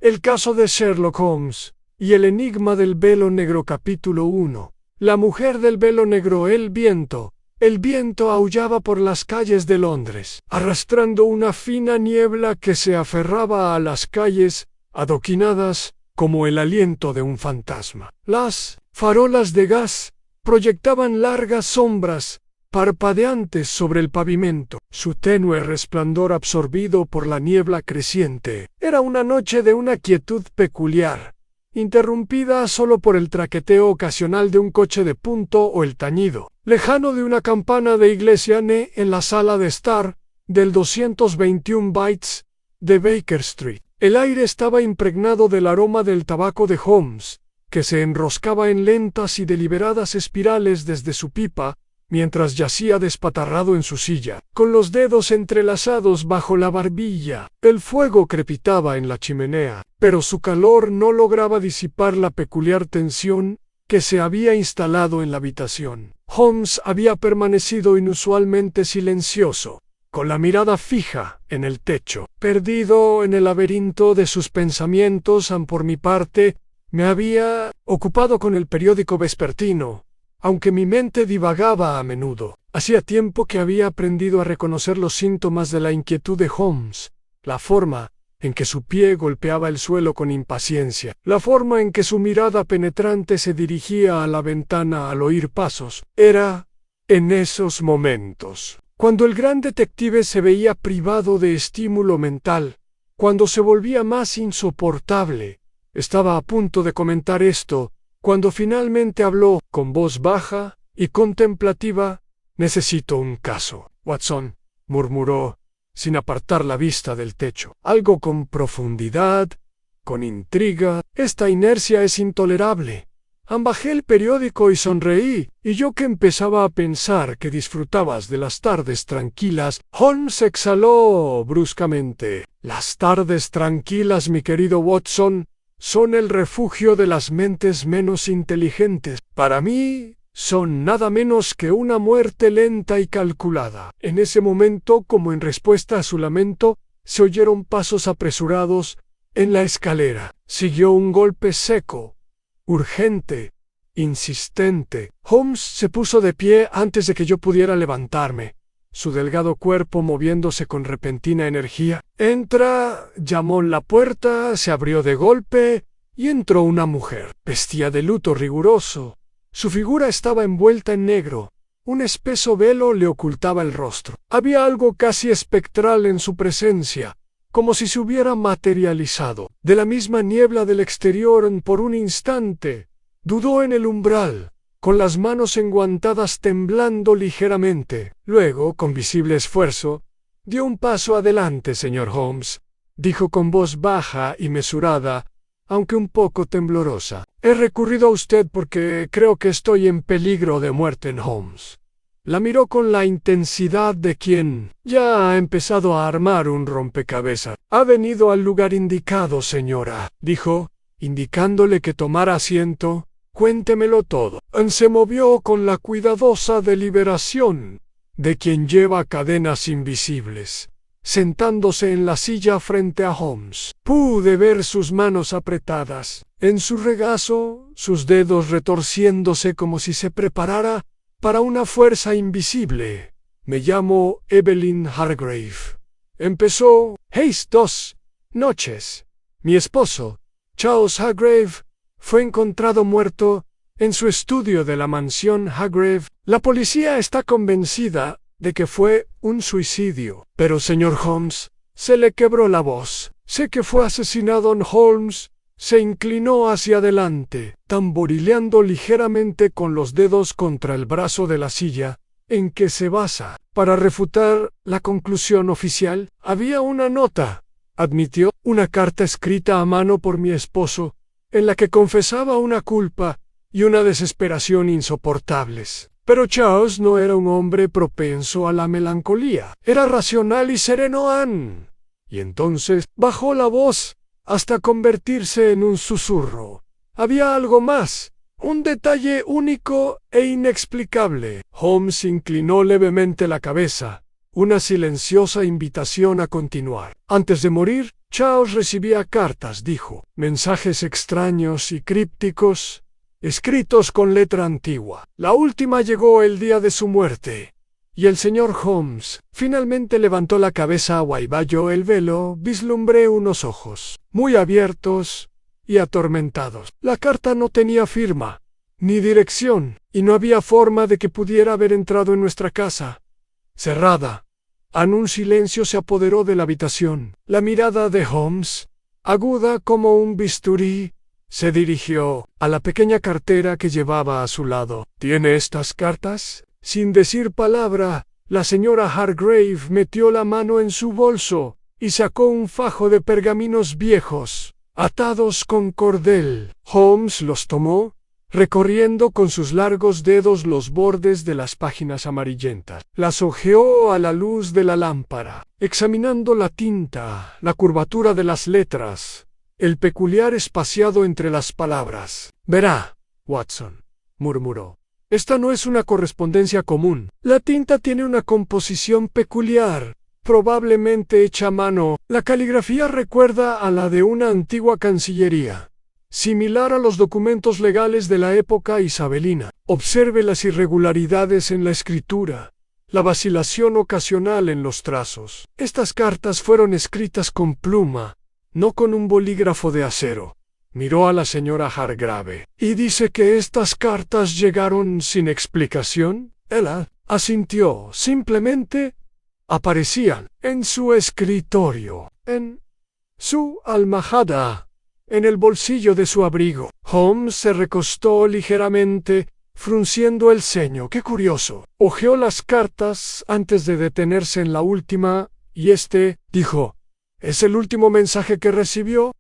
El caso de Sherlock Holmes y el enigma del velo negro capítulo 1. La mujer del velo negro. El viento. El viento aullaba por las calles de Londres, arrastrando una fina niebla que se aferraba a las calles, adoquinadas, como el aliento de un fantasma. Las farolas de gas proyectaban largas sombras, parpadeantes sobre el pavimento, su tenue resplandor absorbido por la niebla creciente. Era una noche de una quietud peculiar, interrumpida solo por el traqueteo ocasional de un coche de punto o el tañido lejano de una campana de iglesia en la sala de estar del 221 Bytes de Baker Street. El aire estaba impregnado del aroma del tabaco de Holmes, que se enroscaba en lentas y deliberadas espirales desde su pipa, mientras yacía despatarrado en su silla, con los dedos entrelazados bajo la barbilla. El fuego crepitaba en la chimenea, pero su calor no lograba disipar la peculiar tensión que se había instalado en la habitación. Holmes había permanecido inusualmente silencioso, con la mirada fija en el techo. Perdido en el laberinto de sus pensamientos, por mi parte, me había ocupado con el periódico vespertino, aunque mi mente divagaba a menudo. Hacía tiempo que había aprendido a reconocer los síntomas de la inquietud de Holmes, la forma en que su pie golpeaba el suelo con impaciencia, la forma en que su mirada penetrante se dirigía a la ventana al oír pasos. Era en esos momentos, cuando el gran detective se veía privado de estímulo mental, cuando se volvía más insoportable. Estaba a punto de comentar esto, cuando finalmente habló, con voz baja y contemplativa. «Necesito un caso, Watson», murmuró, sin apartar la vista del techo. «Algo con profundidad, con intriga. Esta inercia es intolerable». Bajé el periódico y sonreí, y yo que empezaba a pensar que disfrutabas de las tardes tranquilas. Holmes exhaló bruscamente. «Las tardes tranquilas, mi querido Watson, son el refugio de las mentes menos inteligentes. Para mí, son nada menos que una muerte lenta y calculada». En ese momento, como en respuesta a su lamento, se oyeron pasos apresurados en la escalera. Siguió un golpe seco, urgente, insistente. Holmes se puso de pie antes de que yo pudiera levantarme, su delgado cuerpo moviéndose con repentina energía. «Entra», llamó. La puerta se abrió de golpe y entró una mujer. Vestía de luto riguroso. Su figura estaba envuelta en negro. Un espeso velo le ocultaba el rostro. Había algo casi espectral en su presencia, como si se hubiera materializado de la misma niebla del exterior. Por un instante dudó en el umbral, con las manos enguantadas, temblando ligeramente. Luego, con visible esfuerzo, dio un paso adelante. «Señor Holmes», dijo con voz baja y mesurada, aunque un poco temblorosa, «he recurrido a usted porque creo que estoy en peligro de muerte». Holmes la miró con la intensidad de quien ya ha empezado a armar un rompecabezas. «Ha venido al lugar indicado, señora», dijo, indicándole que tomara asiento. «Cuéntemelo todo». Se movió con la cuidadosa deliberación de quien lleva cadenas invisibles, sentándose en la silla frente a Holmes. Pude ver sus manos apretadas en su regazo, sus dedos retorciéndose como si se preparara para una fuerza invisible. «Me llamo Evelyn Hargrave», empezó. «Hace 2 noches, mi esposo, Charles Hargrave, fue encontrado muerto en su estudio de la mansión Hargrave. La policía está convencida de que fue un suicidio». «Pero, señor Holmes», se le quebró la voz, «sé que fue asesinado». Holmes se inclinó hacia adelante, tamborileando ligeramente con los dedos contra el brazo de la silla en que se basa para refutar la conclusión oficial. «Había una nota», admitió, «una carta escrita a mano por mi esposo, en la que confesaba una culpa y una desesperación insoportables. Pero Charles no era un hombre propenso a la melancolía. Era racional y sereno». Y entonces bajó la voz hasta convertirse en un susurro. «Había algo más, un detalle único e inexplicable». Holmes inclinó levemente la cabeza, una silenciosa invitación a continuar. «Antes de morir, Charles recibía cartas, dijo, mensajes extraños y crípticos, escritos con letra antigua. La última llegó el día de su muerte. Y el señor Holmes finalmente levantó la cabeza y bajo el velo vislumbré unos ojos, muy abiertos y atormentados. La carta no tenía firma, ni dirección, y no había forma de que pudiera haber entrado en nuestra casa. Cerrada. Un silencio se apoderó de la habitación. La mirada de Holmes, aguda como un bisturí, se dirigió a la pequeña cartera que llevaba a su lado. ¿Tiene estas cartas? Sin decir palabra, la señora Hargrave metió la mano en su bolso y sacó un fajo de pergaminos viejos, atados con cordel. Holmes los tomó, recorriendo con sus largos dedos los bordes de las páginas amarillentas. Las hojeó a la luz de la lámpara, examinando la tinta, la curvatura de las letras, el peculiar espaciado entre las palabras. «Verá, Watson», murmuró. «Esta no es una correspondencia común. La tinta tiene una composición peculiar, probablemente hecha a mano. La caligrafía recuerda a la de una antigua cancillería, similar a los documentos legales de la época isabelina. Observe las irregularidades en la escritura, la vacilación ocasional en los trazos. Estas cartas fueron escritas con pluma, no con un bolígrafo de acero». Miró a la señora Hargrave. «¿Y dice que estas cartas llegaron sin explicación?» Ella asintió. «Simplemente aparecían en su escritorio, en su almohada, en el bolsillo de su abrigo». Holmes se recostó ligeramente, frunciendo el ceño. «Qué curioso». Hojeó las cartas antes de detenerse en la última, y dijo, «¿es el último mensaje que recibió?»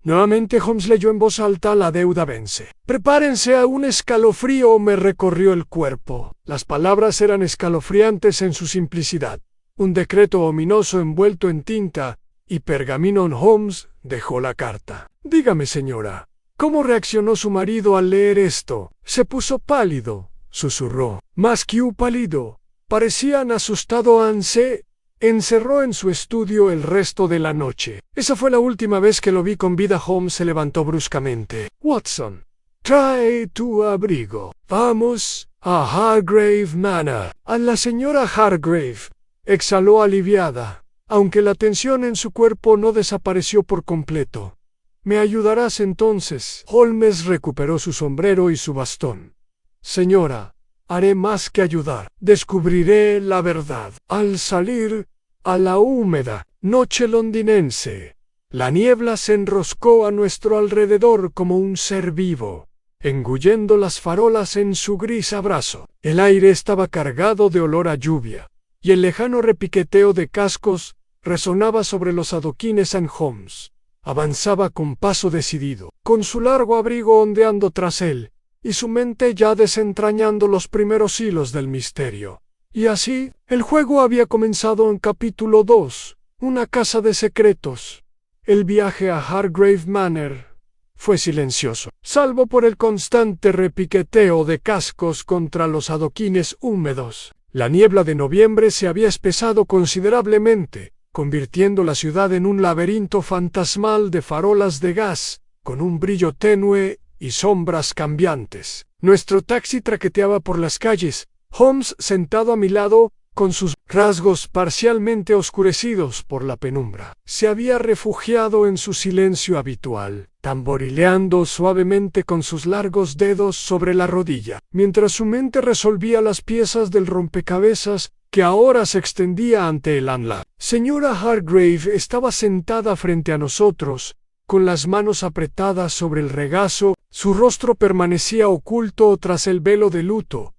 Nuevamente Holmes leyó en voz alta: «La deuda vence». «Prepárense a un escalofrío», me recorrió el cuerpo. Las palabras eran escalofriantes en su simplicidad. Un decreto ominoso envuelto en tinta y pergamino. Holmes dejó la carta. «Dígame, señora, ¿cómo reaccionó su marido al leer esto?» «Se puso pálido», susurró. «Más que pálido. Parecían asustado. Se encerró en su estudio el resto de la noche. Esa fue la última vez que lo vi con vida». Holmes se levantó bruscamente. «Watson, trae tu abrigo. Vamos a Hargrave Manor». A la señora Hargrave exhaló aliviada, aunque la tensión en su cuerpo no desapareció por completo. «¿Me ayudarás entonces?» Holmes recuperó su sombrero y su bastón. «Señora, haré más que ayudar. Descubriré la verdad». Al salir a la húmeda noche londinense, la niebla se enroscó a nuestro alrededor como un ser vivo, engullendo las farolas en su gris abrazo. El aire estaba cargado de olor a lluvia, y el lejano repiqueteo de cascos resonaba sobre los adoquines. Holmes avanzaba con paso decidido, con su largo abrigo ondeando tras él, y su mente ya desentrañando los primeros hilos del misterio. Y así, el juego había comenzado en capítulo 2, una casa de secretos. El viaje a Hargrave Manor fue silencioso, salvo por el constante repiqueteo de cascos contra los adoquines húmedos. La niebla de noviembre se había espesado considerablemente, convirtiendo la ciudad en un laberinto fantasmal de farolas de gas, con un brillo tenue y sombras cambiantes. Nuestro taxi traqueteaba por las calles, Holmes sentado a mi lado, con sus rasgos parcialmente oscurecidos por la penumbra. Se había refugiado en su silencio habitual, tamborileando suavemente con sus largos dedos sobre la rodilla, mientras su mente resolvía las piezas del rompecabezas que ahora se extendía ante el ANLA. Señora Hargrave estaba sentada frente a nosotros, con las manos apretadas sobre el regazo. Su rostro permanecía oculto tras el velo de luto,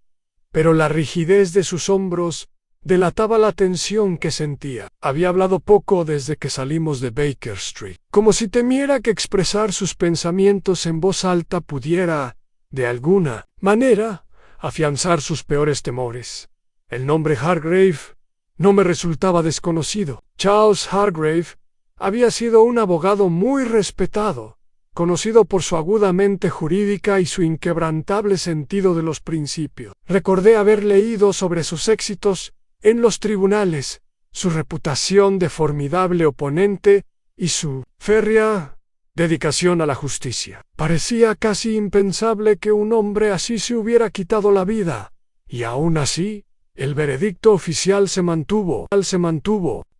pero la rigidez de sus hombros delataba la tensión que sentía. Había hablado poco desde que salimos de Baker Street, como si temiera que expresar sus pensamientos en voz alta pudiera, de alguna manera, afianzar sus peores temores. El nombre Hargrave no me resultaba desconocido. Charles Hargrave había sido un abogado muy respetado, conocido por su aguda mente jurídica y su inquebrantable sentido de los principios. Recordé haber leído sobre sus éxitos en los tribunales, su reputación de formidable oponente y su férrea dedicación a la justicia. Parecía casi impensable que un hombre así se hubiera quitado la vida, y aún así, el veredicto oficial se mantuvo.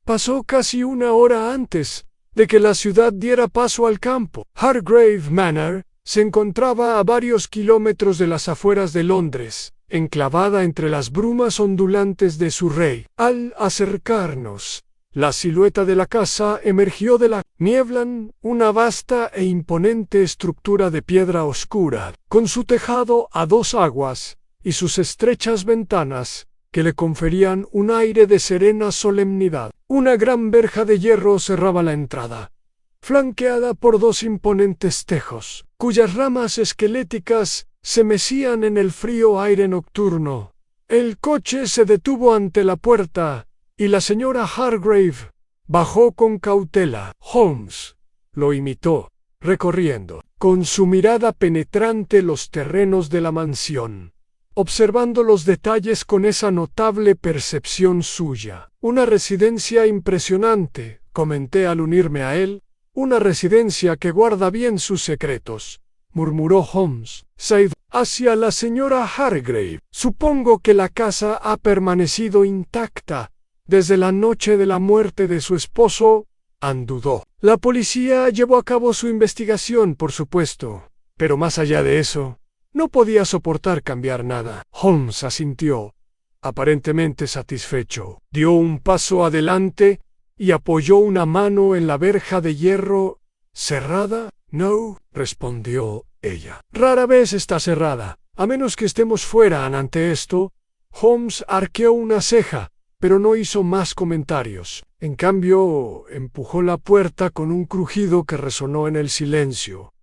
Pasó casi una hora antes de que la ciudad diera paso al campo. Hargrave Manor se encontraba a varios kilómetros de las afueras de Londres, enclavada entre las brumas ondulantes de Surrey. Al acercarnos, la silueta de la casa emergió de la niebla, una vasta e imponente estructura de piedra oscura, con su tejado a dos aguas y sus estrechas ventanas, que le conferían un aire de serena solemnidad. Una gran verja de hierro cerraba la entrada, flanqueada por dos imponentes tejos, cuyas ramas esqueléticas se mecían en el frío aire nocturno. El coche se detuvo ante la puerta, y la señora Hargrave bajó con cautela. Holmes lo imitó, recorriendo con su mirada penetrante los terrenos de la mansión, observando los detalles con esa notable percepción suya. Una residencia impresionante, comenté al unirme a él, una residencia que guarda bien sus secretos, murmuró Holmes. Hacia la señora Hargrave. Supongo que la casa ha permanecido intacta desde la noche de la muerte de su esposo, dudó. La policía llevó a cabo su investigación, por supuesto, pero más allá de eso, no podía soportar cambiar nada. Holmes asintió, aparentemente satisfecho. Dio un paso adelante y apoyó una mano en la verja de hierro. ¿Cerrada? No, respondió ella. Rara vez está cerrada, a menos que estemos fuera. Ante esto, Holmes arqueó una ceja, pero no hizo más comentarios. En cambio, empujó la puerta con un crujido que resonó en el silencio.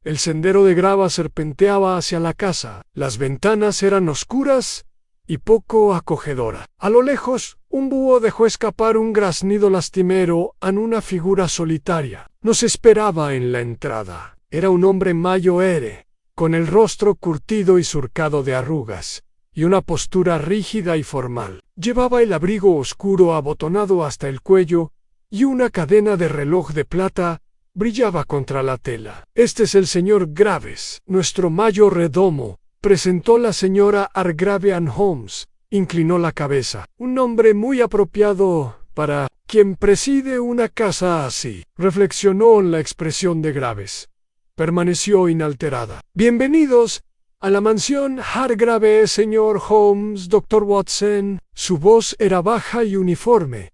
El sendero de grava serpenteaba hacia la casa. Las ventanas eran oscuras y poco acogedoras. A lo lejos, un búho dejó escapar un graznido lastimero en una figura solitaria. Nos esperaba en la entrada. Era un hombre mayor, con el rostro curtido y surcado de arrugas, y una postura rígida y formal. Llevaba el abrigo oscuro abotonado hasta el cuello, y una cadena de reloj de plata brillaba contra la tela. Este es el señor Graves, nuestro mayordomo, presentó la señora Hargrave. Holmes inclinó la cabeza. Un nombre muy apropiado para quien preside una casa así, reflexionó en la expresión de Graves. Permaneció inalterada. Bienvenidos a la mansión Hargrave, señor Holmes, doctor Watson. Su voz era baja y uniforme,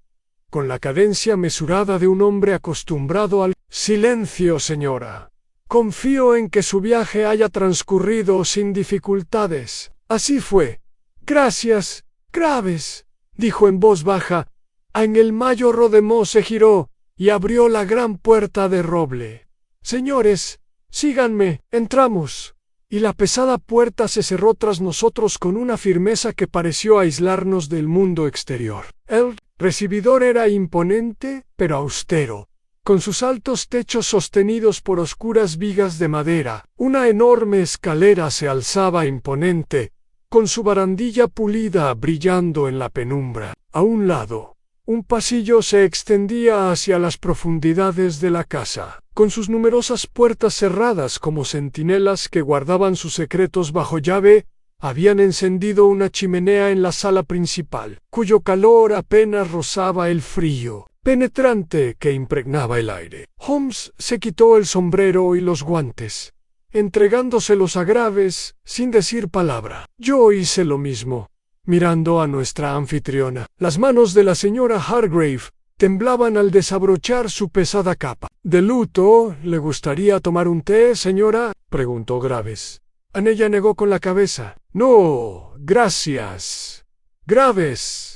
con la cadencia mesurada de un hombre acostumbrado al silencio, señora. Confío en que su viaje haya transcurrido sin dificultades. Así fue. Gracias, Graves, dijo en voz baja. En el mayordomo se giró y abrió la gran puerta de roble. Señores, síganme. Entramos. Y la pesada puerta se cerró tras nosotros con una firmeza que pareció aislarnos del mundo exterior. El recibidor era imponente, pero austero, con sus altos techos sostenidos por oscuras vigas de madera. Una enorme escalera se alzaba imponente, con su barandilla pulida brillando en la penumbra. A un lado, un pasillo se extendía hacia las profundidades de la casa, con sus numerosas puertas cerradas como centinelas que guardaban sus secretos bajo llave. Habían encendido una chimenea en la sala principal, cuyo calor apenas rozaba el frío penetrante que impregnaba el aire. Holmes se quitó el sombrero y los guantes, entregándoselos a Graves sin decir palabra. Yo hice lo mismo, mirando a nuestra anfitriona. Las manos de la señora Hargrave temblaban al desabrochar su pesada capa. ¿De luto? ¿Le gustaría tomar un té, señora?, preguntó Graves. Ella negó con la cabeza. No, gracias. Graves.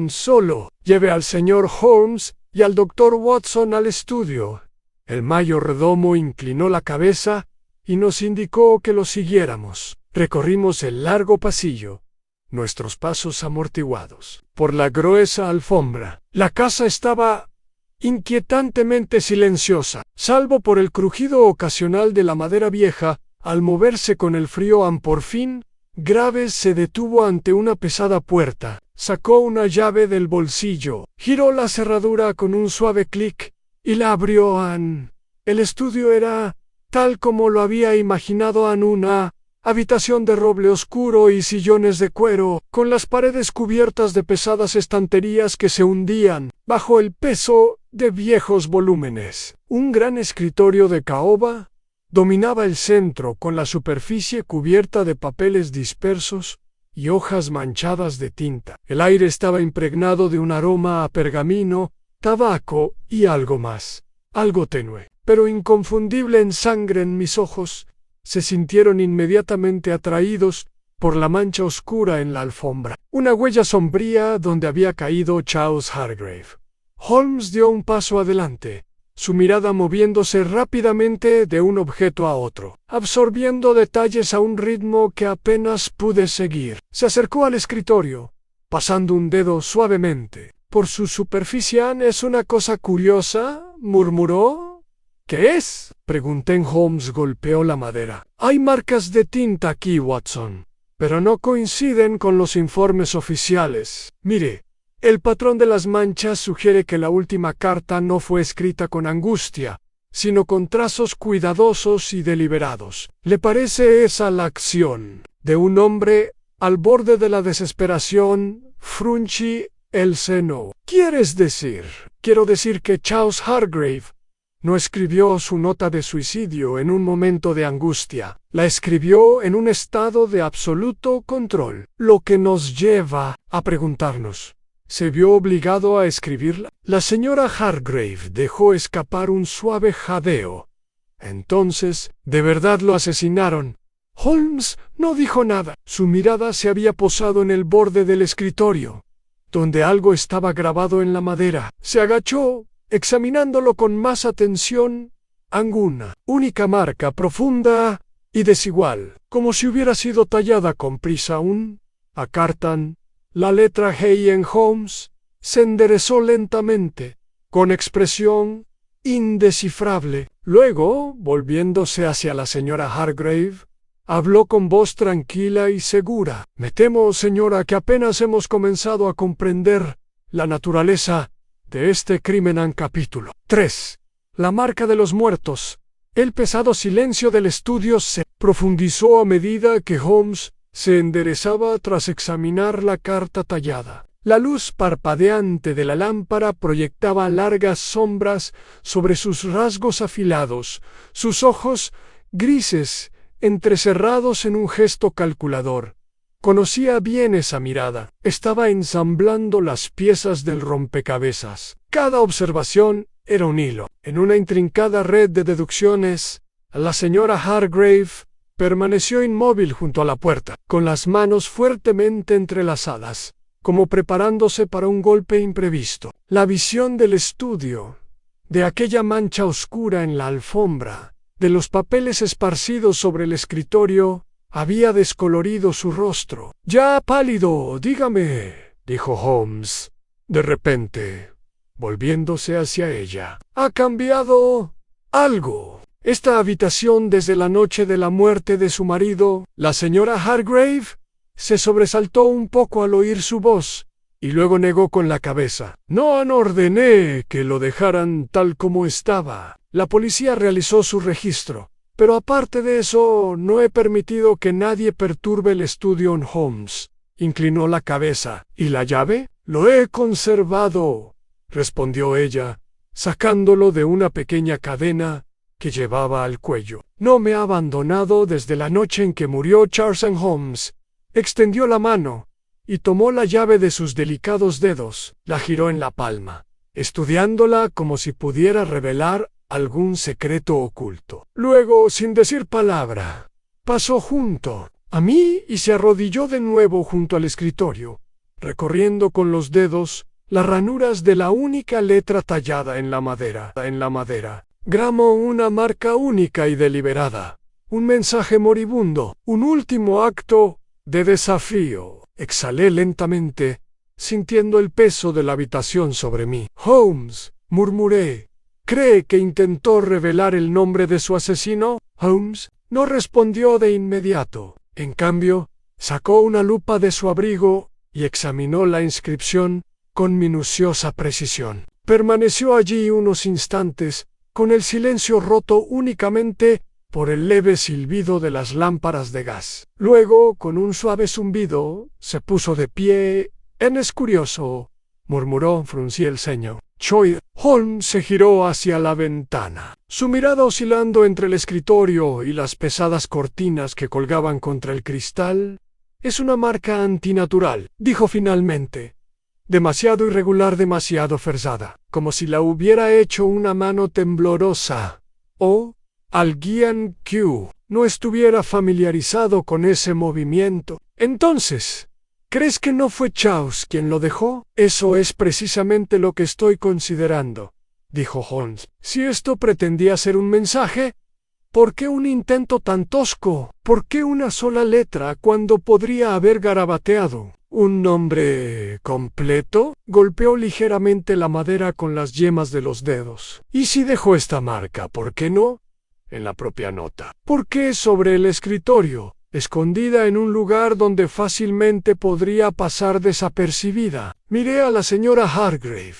Solo lleve al señor Holmes y al doctor Watson al estudio. El mayordomo inclinó la cabeza y nos indicó que lo siguiéramos. Recorrimos el largo pasillo, nuestros pasos amortiguados por la gruesa alfombra. La casa estaba inquietantemente silenciosa, salvo por el crujido ocasional de la madera vieja al moverse con el frío. Por fin, Graves se detuvo ante una pesada puerta, sacó una llave del bolsillo, giró la cerradura con un suave clic y la abrió Anne. El estudio era tal como lo había imaginado Anne, una habitación de roble oscuro y sillones de cuero, con las paredes cubiertas de pesadas estanterías que se hundían bajo el peso de viejos volúmenes. Un gran escritorio de caoba dominaba el centro, con la superficie cubierta de papeles dispersos y hojas manchadas de tinta. El aire estaba impregnado de un aroma a pergamino, tabaco y algo más, algo tenue, pero inconfundible en sangre. En mis ojos se sintieron inmediatamente atraídos por la mancha oscura en la alfombra, una huella sombría donde había caído Charles Hargrave. Holmes dio un paso adelante, su mirada moviéndose rápidamente de un objeto a otro, absorbiendo detalles a un ritmo que apenas pude seguir. Se acercó al escritorio, pasando un dedo suavemente por su superficie. «Es una cosa curiosa», murmuró. «¿Qué es?», pregunté. Holmes golpeó la madera. «Hay marcas de tinta aquí, Watson, pero no coinciden con los informes oficiales. Mire, el patrón de las manchas sugiere que la última carta no fue escrita con angustia, sino con trazos cuidadosos y deliberados. ¿Le parece esa la acción de un hombre al borde de la desesperación?» Fruncí el seno. «¿Quieres decir?» «Quiero decir que Charles Hargrave no escribió su nota de suicidio en un momento de angustia. La escribió en un estado de absoluto control, lo que nos lleva a preguntarnos, ¿se vio obligado a escribirla?» La señora Hargrave dejó escapar un suave jadeo. «Entonces, ¿de verdad lo asesinaron?» Holmes no dijo nada. Su mirada se había posado en el borde del escritorio, donde algo estaba grabado en la madera. Se agachó, examinándolo con más atención. Una única marca profunda y desigual, como si hubiera sido tallada con prisa. Acartan. La letra G en Holmes se enderezó lentamente, con expresión indescifrable. Luego, volviéndose hacia la señora Hargrave, habló con voz tranquila y segura. «Me temo, señora, que apenas hemos comenzado a comprender la naturaleza de este crimen». Capítulo 3. La marca de los muertos. El pesado silencio del estudio se profundizó a medida que Holmes se enderezaba tras examinar la carta tallada. La luz parpadeante de la lámpara proyectaba largas sombras sobre sus rasgos afilados, sus ojos grises entrecerrados en un gesto calculador. Conocía bien esa mirada. Estaba ensamblando las piezas del rompecabezas. Cada observación era un hilo en una intrincada red de deducciones. La señora Hargrave permaneció inmóvil junto a la puerta, con las manos fuertemente entrelazadas, como preparándose para un golpe imprevisto. La visión del estudio, de aquella mancha oscura en la alfombra, de los papeles esparcidos sobre el escritorio, había descolorido su rostro. «Ya pálido, dígame», dijo Holmes, de repente, volviéndose hacia ella. «¿Ha cambiado algo esta habitación desde la noche de la muerte de su marido?» La señora Hargrave se sobresaltó un poco al oír su voz, y luego negó con la cabeza. «No ordené que lo dejaran tal como estaba. La policía realizó su registro, pero aparte de eso, no he permitido que nadie perturbe el estudio». Holmes inclinó la cabeza. «¿Y la llave?» «Lo he conservado», respondió ella, sacándolo de una pequeña cadena que llevaba al cuello. «No me ha abandonado desde la noche en que murió Charles». Holmes extendió la mano y tomó la llave de sus delicados dedos. La giró en la palma, estudiándola como si pudiera revelar algún secreto oculto. Luego, sin decir palabra, pasó junto a mí y se arrodilló de nuevo junto al escritorio, recorriendo con los dedos las ranuras de la única letra tallada en la madera. Gramo una marca única y deliberada, un mensaje moribundo, un último acto de desafío. Exhalé lentamente, sintiendo el peso de la habitación sobre mí. «Holmes», murmuré, «¿cree que intentó revelar el nombre de su asesino?» Holmes no respondió de inmediato. En cambio, sacó una lupa de su abrigo y examinó la inscripción con minuciosa precisión. Permaneció allí unos instantes, con el silencio roto únicamente por el leve silbido de las lámparas de gas. Luego, con un suave zumbido, se puso de pie. «Es curioso», murmuró, fruncí el ceño. Holmes se giró hacia la ventana, su mirada oscilando entre el escritorio y las pesadas cortinas que colgaban contra el cristal. «Es una marca antinatural», dijo finalmente. «Demasiado irregular, demasiado forzada, como si la hubiera hecho una mano temblorosa. O alguien que no estuviera familiarizado con ese movimiento. Entonces, ¿crees que no fue Charles quien lo dejó?» «Eso es precisamente lo que estoy considerando», dijo Holmes. «Si esto pretendía ser un mensaje, ¿por qué un intento tan tosco? ¿Por qué una sola letra cuando podría haber garabateado un nombre completo?» Golpeó ligeramente la madera con las yemas de los dedos. «¿Y si dejó esta marca, por qué no en la propia nota? ¿Por qué sobre el escritorio, escondida en un lugar donde fácilmente podría pasar desapercibida?» Miré a la señora Hargrave.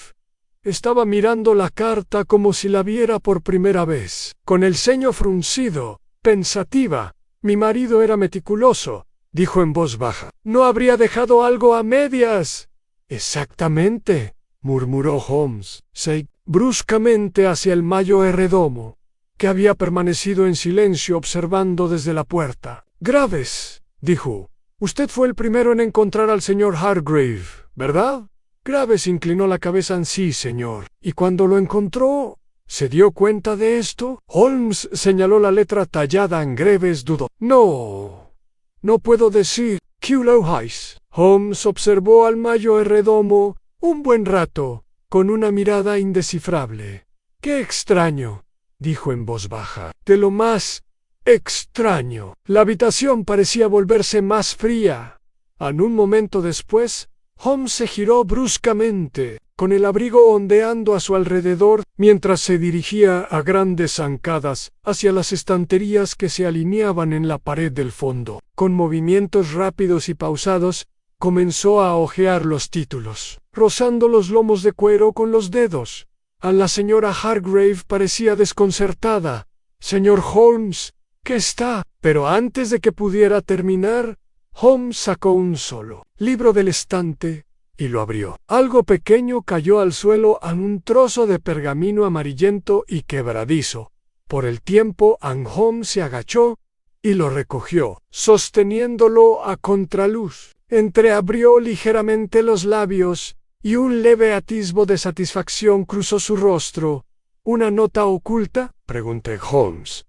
Estaba mirando la carta como si la viera por primera vez, con el ceño fruncido, pensativa. «Mi marido era meticuloso», dijo en voz baja. «¿No habría dejado algo a medias?» «Exactamente», murmuró Holmes. Se bruscamente hacia el mayordomo, que había permanecido en silencio observando desde la puerta. «Graves», dijo. «Usted fue el primero en encontrar al señor Hargrave, ¿verdad?» Graves inclinó la cabeza en sí, señor. «¿Y cuando lo encontró, se dio cuenta de esto?» Holmes señaló la letra tallada en Graves, dudó. No puedo decir. ¿Qué lo hace?» Holmes observó al mayordomo un buen rato, con una mirada indescifrable. «Qué extraño», dijo en voz baja. «De lo más extraño». La habitación parecía volverse más fría. En un momento después, Holmes se giró bruscamente, con el abrigo ondeando a su alrededor, mientras se dirigía a grandes zancadas hacia las estanterías que se alineaban en la pared del fondo. Con movimientos rápidos y pausados, comenzó a hojear los títulos, rozando los lomos de cuero con los dedos. A la señora Hargrave parecía desconcertada. «Señor Holmes, ¿qué está?» Pero antes de que pudiera terminar, Holmes sacó un solo libro del estante y lo abrió. Algo pequeño cayó al suelo en un trozo de pergamino amarillento y quebradizo. Por el tiempo, Holmes se agachó y lo recogió, sosteniéndolo a contraluz. Entreabrió ligeramente los labios y un leve atisbo de satisfacción cruzó su rostro. «¿Una nota oculta?», pregunté. Holmes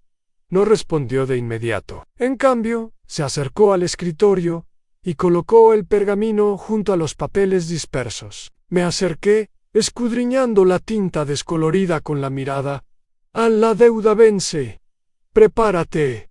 no respondió de inmediato. En cambio, se acercó al escritorio y colocó el pergamino junto a los papeles dispersos. Me acerqué, escudriñando la tinta descolorida con la mirada. «La deuda vence. Prepárate».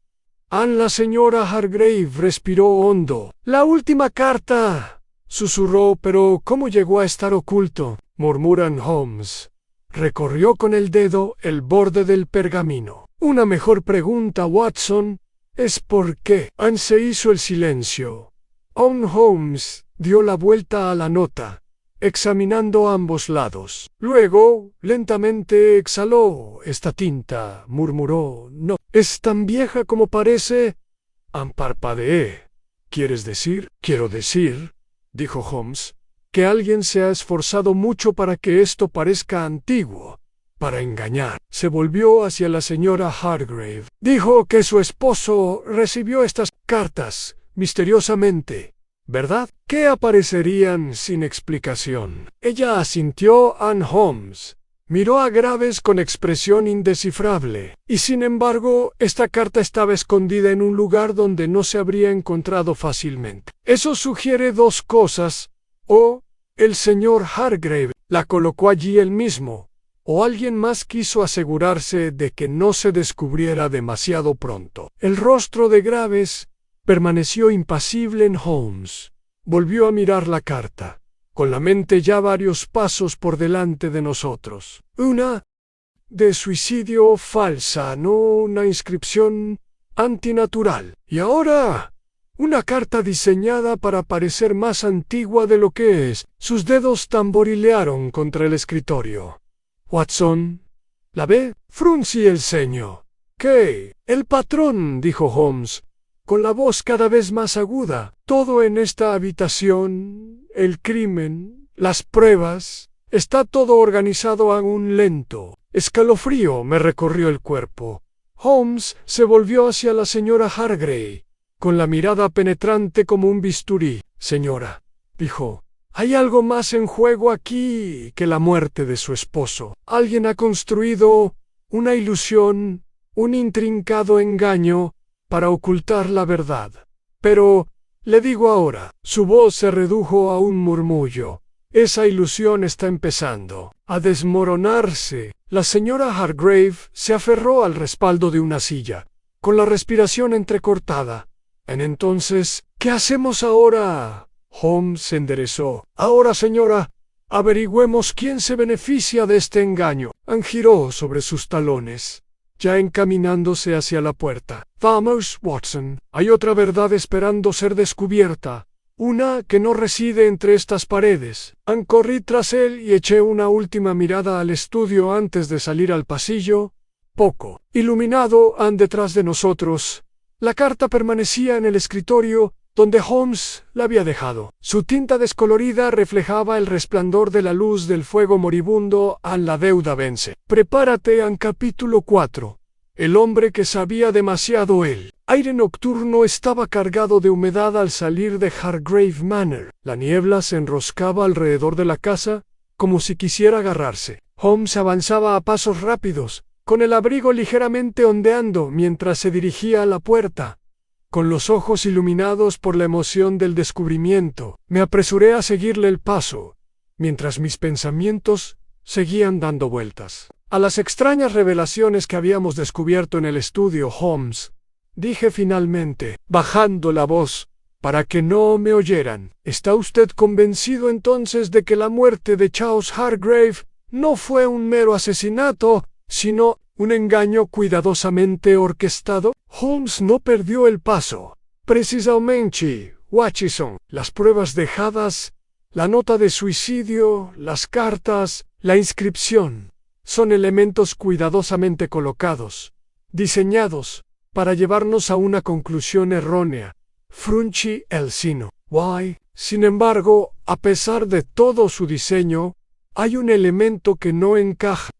La señora Hargrave respiró hondo. «La última carta», susurró. «Pero ¿cómo llegó a estar oculto?», murmuran Holmes. Recorrió con el dedo el borde del pergamino. «Una mejor pregunta, Watson, es por qué». Se hizo el silencio. Holmes dio la vuelta a la nota, examinando ambos lados. Luego, lentamente exhaló. «Esta tinta», murmuró, «no es tan vieja como parece». Parpadeé. «¿Quieres decir?» «Quiero decir», dijo Holmes, «que alguien se ha esforzado mucho para que esto parezca antiguo, para engañar». Se volvió hacia la señora Hargrave. «Dijo que su esposo recibió estas cartas misteriosamente, ¿verdad? Que aparecerían sin explicación». Ella asintió. Holmes miró a Graves con expresión indescifrable. «Y sin embargo, esta carta estaba escondida en un lugar donde no se habría encontrado fácilmente. Eso sugiere dos cosas. O el señor Hargrave la colocó allí él mismo, o alguien más quiso asegurarse de que no se descubriera demasiado pronto». El rostro de Graves permaneció impasible en Holmes. Volvió a mirar la carta, con la mente ya varios pasos por delante de nosotros. «Una de suicidio falsa, no una inscripción antinatural. Y ahora Una carta diseñada para parecer más antigua de lo que es. Sus dedos tamborilearon contra el escritorio. Watson, ¿la ve? Fruncí el ceño. ¿Qué? El patrón, dijo Holmes, con la voz cada vez más aguda. Todo en esta habitación, el crimen, las pruebas, está todo organizado a un lento. Escalofrío me recorrió el cuerpo. Holmes se volvió hacia la señora Hargrave, con la mirada penetrante como un bisturí. Señora, dijo, hay algo más en juego aquí que la muerte de su esposo. Alguien ha construido una ilusión, un intrincado engaño para ocultar la verdad. Pero, le digo ahora, su voz se redujo a un murmullo. Esa ilusión está empezando a desmoronarse. La señora Hargrave se aferró al respaldo de una silla, con la respiración entrecortada. Entonces, ¿qué hacemos ahora? Holmes se enderezó. Ahora, señora, averigüemos quién se beneficia de este engaño. Giró sobre sus talones, ya encaminándose hacia la puerta. Vamos, Watson, hay otra verdad esperando ser descubierta. Una que no reside entre estas paredes. Corrí tras él y eché una última mirada al estudio antes de salir al pasillo. Poco iluminado detrás de nosotros. La carta permanecía en el escritorio donde Holmes la había dejado. Su tinta descolorida reflejaba el resplandor de la luz del fuego moribundo. La deuda vence. Prepárate. Capítulo 4. El hombre que sabía demasiado. El aire nocturno estaba cargado de humedad al salir de Hargrave Manor. La niebla se enroscaba alrededor de la casa, como si quisiera agarrarse. Holmes avanzaba a pasos rápidos, con el abrigo ligeramente ondeando mientras se dirigía a la puerta. Con los ojos iluminados por la emoción del descubrimiento, me apresuré a seguirle el paso, mientras mis pensamientos seguían dando vueltas. A las extrañas revelaciones que habíamos descubierto en el estudio, Holmes, dije finalmente, bajando la voz, para que no me oyeran. ¿Está usted convencido entonces de que la muerte de Charles Hargrave no fue un mero asesinato, sino un engaño cuidadosamente orquestado? Holmes no perdió el paso. Precisamente, Watson, las pruebas dejadas, la nota de suicidio, las cartas, la inscripción, son elementos cuidadosamente colocados, diseñados para llevarnos a una conclusión errónea. Fruncí el ceño. Sin embargo, a pesar de todo su diseño, hay un elemento que no encaja.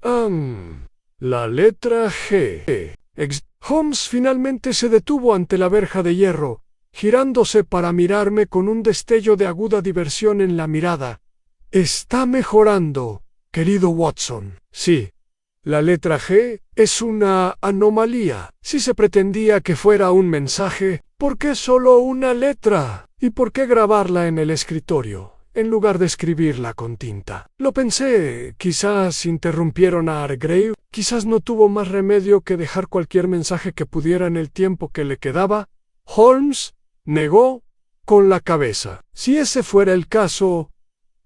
La letra G. Holmes finalmente se detuvo ante la verja de hierro, girándose para mirarme con un destello de aguda diversión en la mirada. Está mejorando, querido Watson. Sí. La letra G es una anomalía. Si se pretendía que fuera un mensaje, ¿por qué solo una letra? ¿Y por qué grabarla en el escritorio, en lugar de escribirla con tinta? Lo pensé. Quizás interrumpieron a Hargrave. Quizás no tuvo más remedio que dejar cualquier mensaje que pudiera en el tiempo que le quedaba. Holmes negó con la cabeza. Si ese fuera el caso,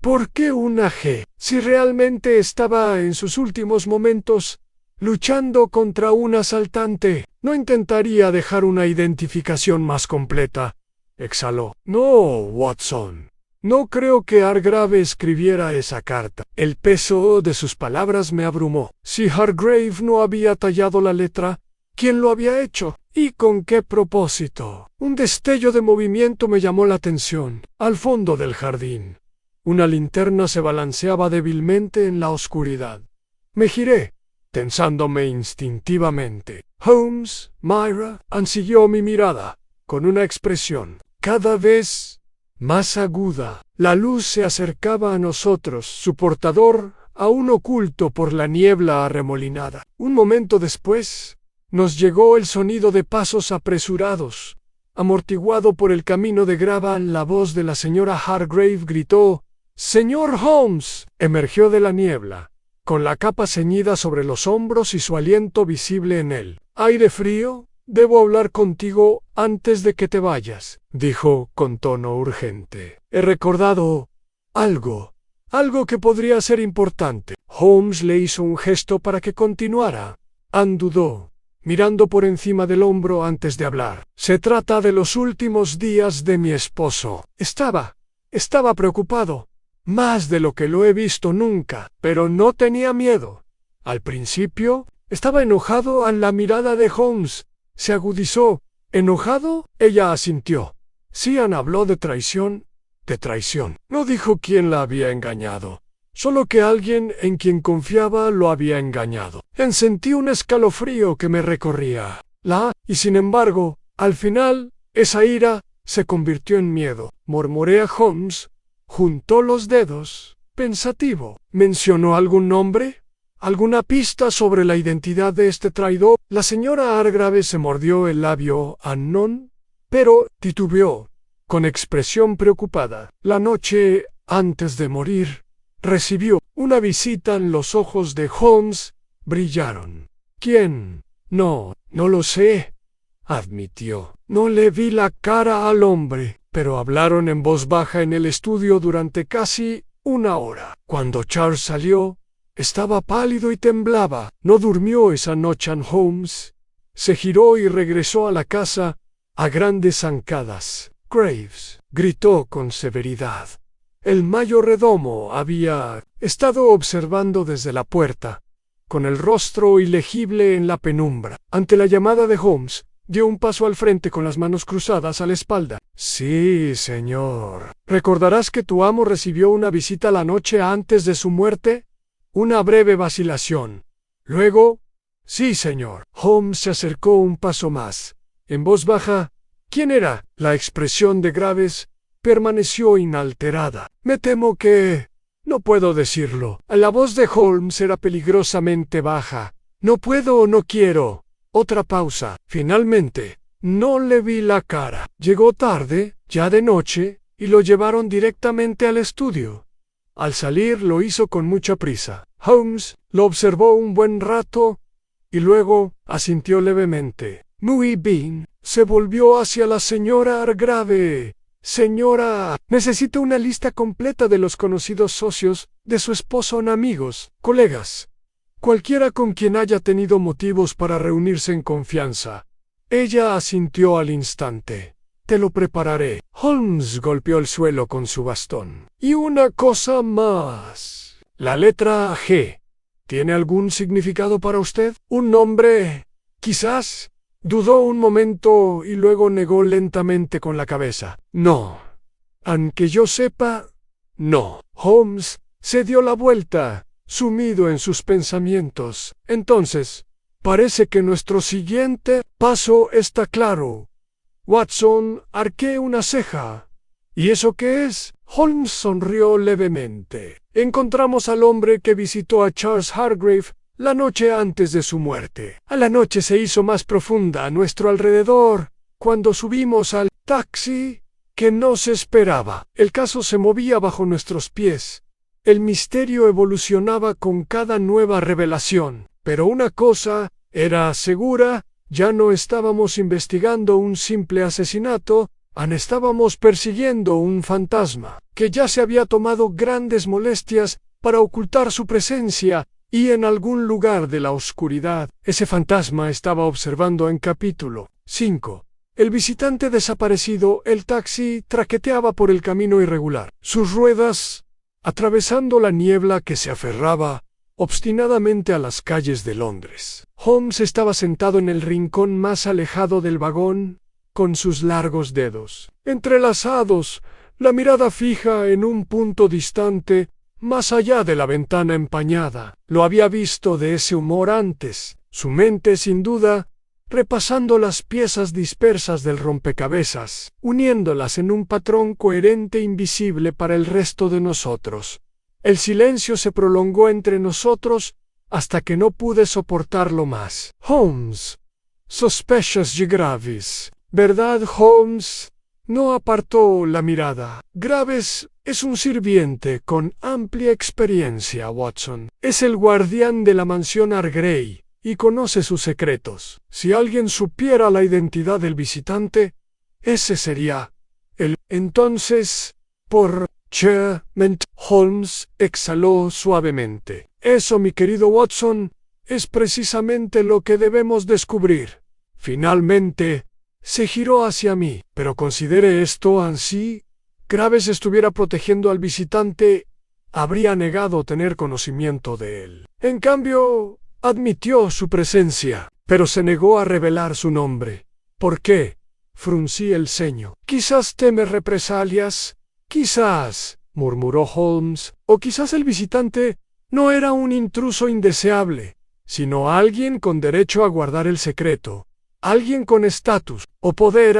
¿por qué una G? Si realmente estaba en sus últimos momentos, luchando contra un asaltante, no intentaría dejar una identificación más completa. Exhaló. No, Watson. No creo que Hargrave escribiera esa carta. El peso de sus palabras me abrumó. Si Hargrave no había tallado la letra, ¿quién lo había hecho? ¿Y con qué propósito? Un destello de movimiento me llamó la atención. Al fondo del jardín, una linterna se balanceaba débilmente en la oscuridad. Me giré, tensándome instintivamente. Holmes, Myra, siguió mi mirada, con una expresión cada vez más aguda. La luz se acercaba a nosotros, su portador aún oculto por la niebla arremolinada. Un momento después, nos llegó el sonido de pasos apresurados. Amortiguado por el camino de grava, la voz de la señora Hargrave gritó: «¡Señor Holmes!». Emergió de la niebla, con la capa ceñida sobre los hombros y su aliento visible en él. «¿Aire frío? Debo hablar contigo antes de que te vayas», dijo con tono urgente. «He recordado algo que podría ser importante». Holmes le hizo un gesto para que continuara. Dudó. mirando por encima del hombro antes de hablar. Se trata de los últimos días de mi esposo. Estaba preocupado, más de lo que lo he visto nunca, pero no tenía miedo. Al principio, estaba enojado a la mirada de Holmes. Se agudizó. ¿Enojado? Ella asintió. Cian habló de traición. De traición. No dijo quién la había engañado. Solo que alguien en quien confiaba lo había engañado. Sentí un escalofrío que me recorría. Y sin embargo, al final, esa ira se convirtió en miedo. Murmuré a Holmes. Juntó los dedos. Pensativo. ¿Mencionó algún nombre? ¿Alguna pista sobre la identidad de este traidor? La señora Hargrave se mordió el labio pero titubeó, con expresión preocupada. La noche antes de morir, recibió una visita. Los ojos de Holmes brillaron. ¿Quién? No lo sé, admitió. No le vi la cara al hombre, pero hablaron en voz baja en el estudio durante casi una hora. Cuando Charles salió, estaba pálido y temblaba. No durmió esa noche en Holmes. Se giró y regresó a la casa a grandes zancadas. Graves, gritó con severidad. El mayordomo había estado observando desde la puerta, con el rostro ilegible en la penumbra. Ante la llamada de Holmes, dio un paso al frente con las manos cruzadas a la espalda. Sí, señor. ¿Recordarás que tu amo recibió una visita la noche antes de su muerte? Una breve vacilación. Luego, sí, señor. Holmes se acercó un paso más. En voz baja, ¿quién era? La expresión de Graves permaneció inalterada. Me temo que... no puedo decirlo. La voz de Holmes era peligrosamente baja. No puedo o no quiero. Otra pausa. Finalmente, no le vi la cara. Llegó tarde, ya de noche, y lo llevaron directamente al estudio. Al salir lo hizo con mucha prisa. Holmes lo observó un buen rato y luego asintió levemente. Muy bien. Se volvió hacia la señora Hargrave. Señora, necesito una lista completa de los conocidos socios de su esposo en amigos, colegas. Cualquiera con quien haya tenido motivos para reunirse en confianza. Ella asintió al instante. Te lo prepararé. Holmes golpeó el suelo con su bastón. Y una cosa más. La letra G. ¿Tiene algún significado para usted? ¿Un nombre? Quizás. Dudó un momento y luego negó lentamente con la cabeza. No. Aunque yo sepa, no. Holmes se dio la vuelta, sumido en sus pensamientos. Entonces, parece que nuestro siguiente paso está claro. Watson arqueó una ceja. ¿Y eso qué es? Holmes sonrió levemente. Encontramos al hombre que visitó a Charles Hargrave la noche antes de su muerte. A la noche se hizo más profunda a nuestro alrededor, cuando subimos al taxi que no se esperaba. El caso se movía bajo nuestros pies. El misterio evolucionaba con cada nueva revelación. Pero una cosa era segura, ya no estábamos investigando un simple asesinato, estábamos persiguiendo un fantasma, que ya se había tomado grandes molestias para ocultar su presencia, y en algún lugar de la oscuridad, ese fantasma estaba observando en capítulo 5. El visitante desaparecido, el taxi, traqueteaba por el camino irregular. Sus ruedas, atravesando la niebla que se aferraba obstinadamente a las calles de Londres. Holmes estaba sentado en el rincón más alejado del vagón, con sus largos dedos entrelazados, la mirada fija en un punto distante, más allá de la ventana empañada. Lo había visto de ese humor antes. Su mente, sin duda, repasando las piezas dispersas del rompecabezas, uniéndolas en un patrón coherente e invisible para el resto de nosotros. El silencio se prolongó entre nosotros hasta que no pude soportarlo más. Holmes, sospechas graves, ¿verdad, Holmes? No apartó la mirada. Graves es un sirviente con amplia experiencia, Watson. Es el guardián de la mansión Hargrave y conoce sus secretos. Si alguien supiera la identidad del visitante, ese sería él. Entonces, Holmes exhaló suavemente. Eso, mi querido Watson, es precisamente lo que debemos descubrir. Finalmente, se giró hacia mí. Pero considere esto así. Graves estuviera protegiendo al visitante, habría negado tener conocimiento de él. En cambio, admitió su presencia, pero se negó a revelar su nombre. ¿Por qué? Fruncí el ceño. Quizás teme represalias. Quizás, murmuró Holmes, o quizás el visitante no era un intruso indeseable, sino alguien con derecho a guardar el secreto, alguien con estatus o poder.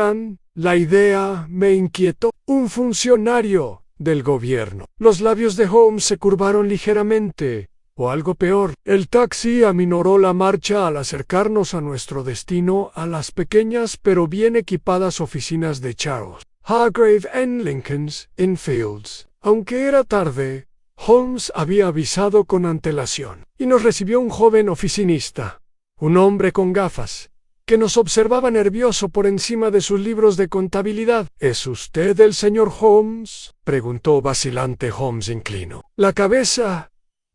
La idea me inquietó. Un funcionario del gobierno. Los labios de Holmes se curvaron ligeramente, o algo peor. El taxi aminoró la marcha al acercarnos a nuestro destino, a las pequeñas pero bien equipadas oficinas de Charles Hargrave en Lincoln's Inn Fields. Aunque era tarde, Holmes había avisado con antelación, y nos recibió un joven oficinista, un hombre con gafas, que nos observaba nervioso por encima de sus libros de contabilidad. «¿Es usted el señor Holmes?», preguntó vacilante. Holmes inclinó la cabeza.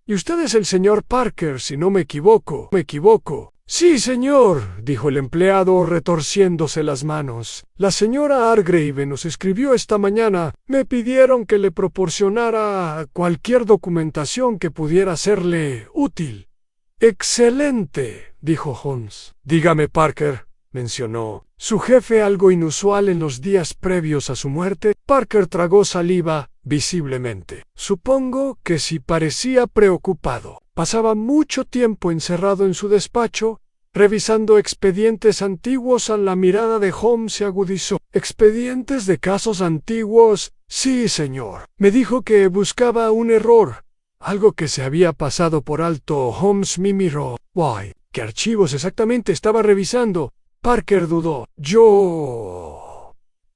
«Y usted es el señor Parker, si no me equivoco». «Me equivoco». «Sí, señor», dijo el empleado retorciéndose las manos. «La señora Hargrave nos escribió esta mañana. Me pidieron que le proporcionara cualquier documentación que pudiera serle útil». «Excelente», dijo Holmes. «Dígame, Parker», mencionó su jefe, algo inusual en los días previos a su muerte. Parker tragó saliva visiblemente. Supongo que sí parecía preocupado. Pasaba mucho tiempo encerrado en su despacho, revisando expedientes antiguos. La mirada de Holmes se agudizó. «¿Expedientes de casos antiguos?» «Sí, señor. Me dijo que buscaba un error, algo que se había pasado por alto». Holmes me miró. «Why, ¿qué archivos exactamente estaba revisando?» Parker dudó.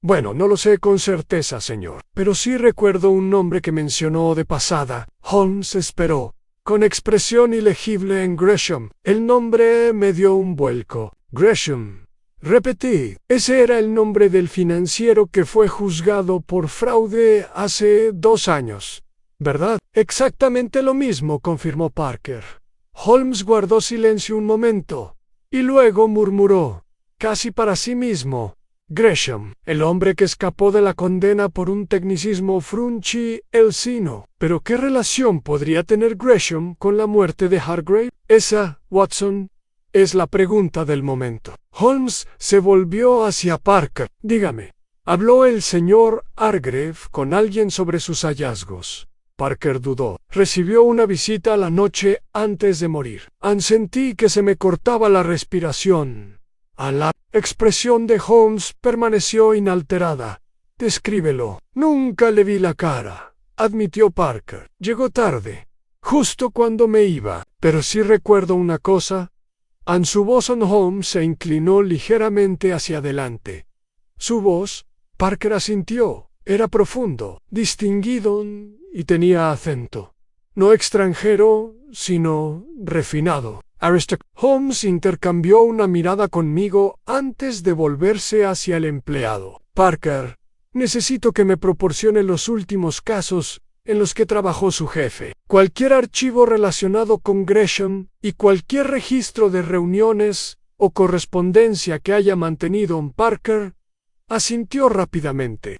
Bueno, no lo sé con certeza, señor, pero sí recuerdo un nombre que mencionó de pasada». Holmes esperó, con expresión ilegible en Gresham. El nombre me dio un vuelco. «Gresham». Repetí. «Ese era el nombre del financiero que fue juzgado por fraude hace 2 años. ¿Verdad?» «Exactamente lo mismo», confirmó Parker. Holmes guardó silencio un momento, y luego murmuró, casi para sí mismo: «Gresham, el hombre que escapó de la condena por un tecnicismo frunchi el sino». «¿Pero qué relación podría tener Gresham con la muerte de Hargrave?» «Esa, Watson, es la pregunta del momento». Holmes se volvió hacia Parker. «Dígame, ¿habló el señor Hargrave con alguien sobre sus hallazgos?» Parker dudó. «Recibió una visita la noche antes de morir». Sentí que se me cortaba la respiración. La expresión de Holmes permaneció inalterada. «Descríbelo». «Nunca le vi la cara», admitió Parker. «Llegó tarde, justo cuando me iba. Pero sí recuerdo una cosa». Su voz en Holmes se inclinó ligeramente hacia adelante. Su voz, Parker asintió, era profundo, distinguido y tenía acento. No extranjero, sino refinado. Holmes intercambió una mirada conmigo antes de volverse hacia el empleado. «Parker, necesito que me proporcione los últimos casos en los que trabajó su jefe. Cualquier archivo relacionado con Gresham y cualquier registro de reuniones o correspondencia que haya mantenido en Parker». Asintió rápidamente.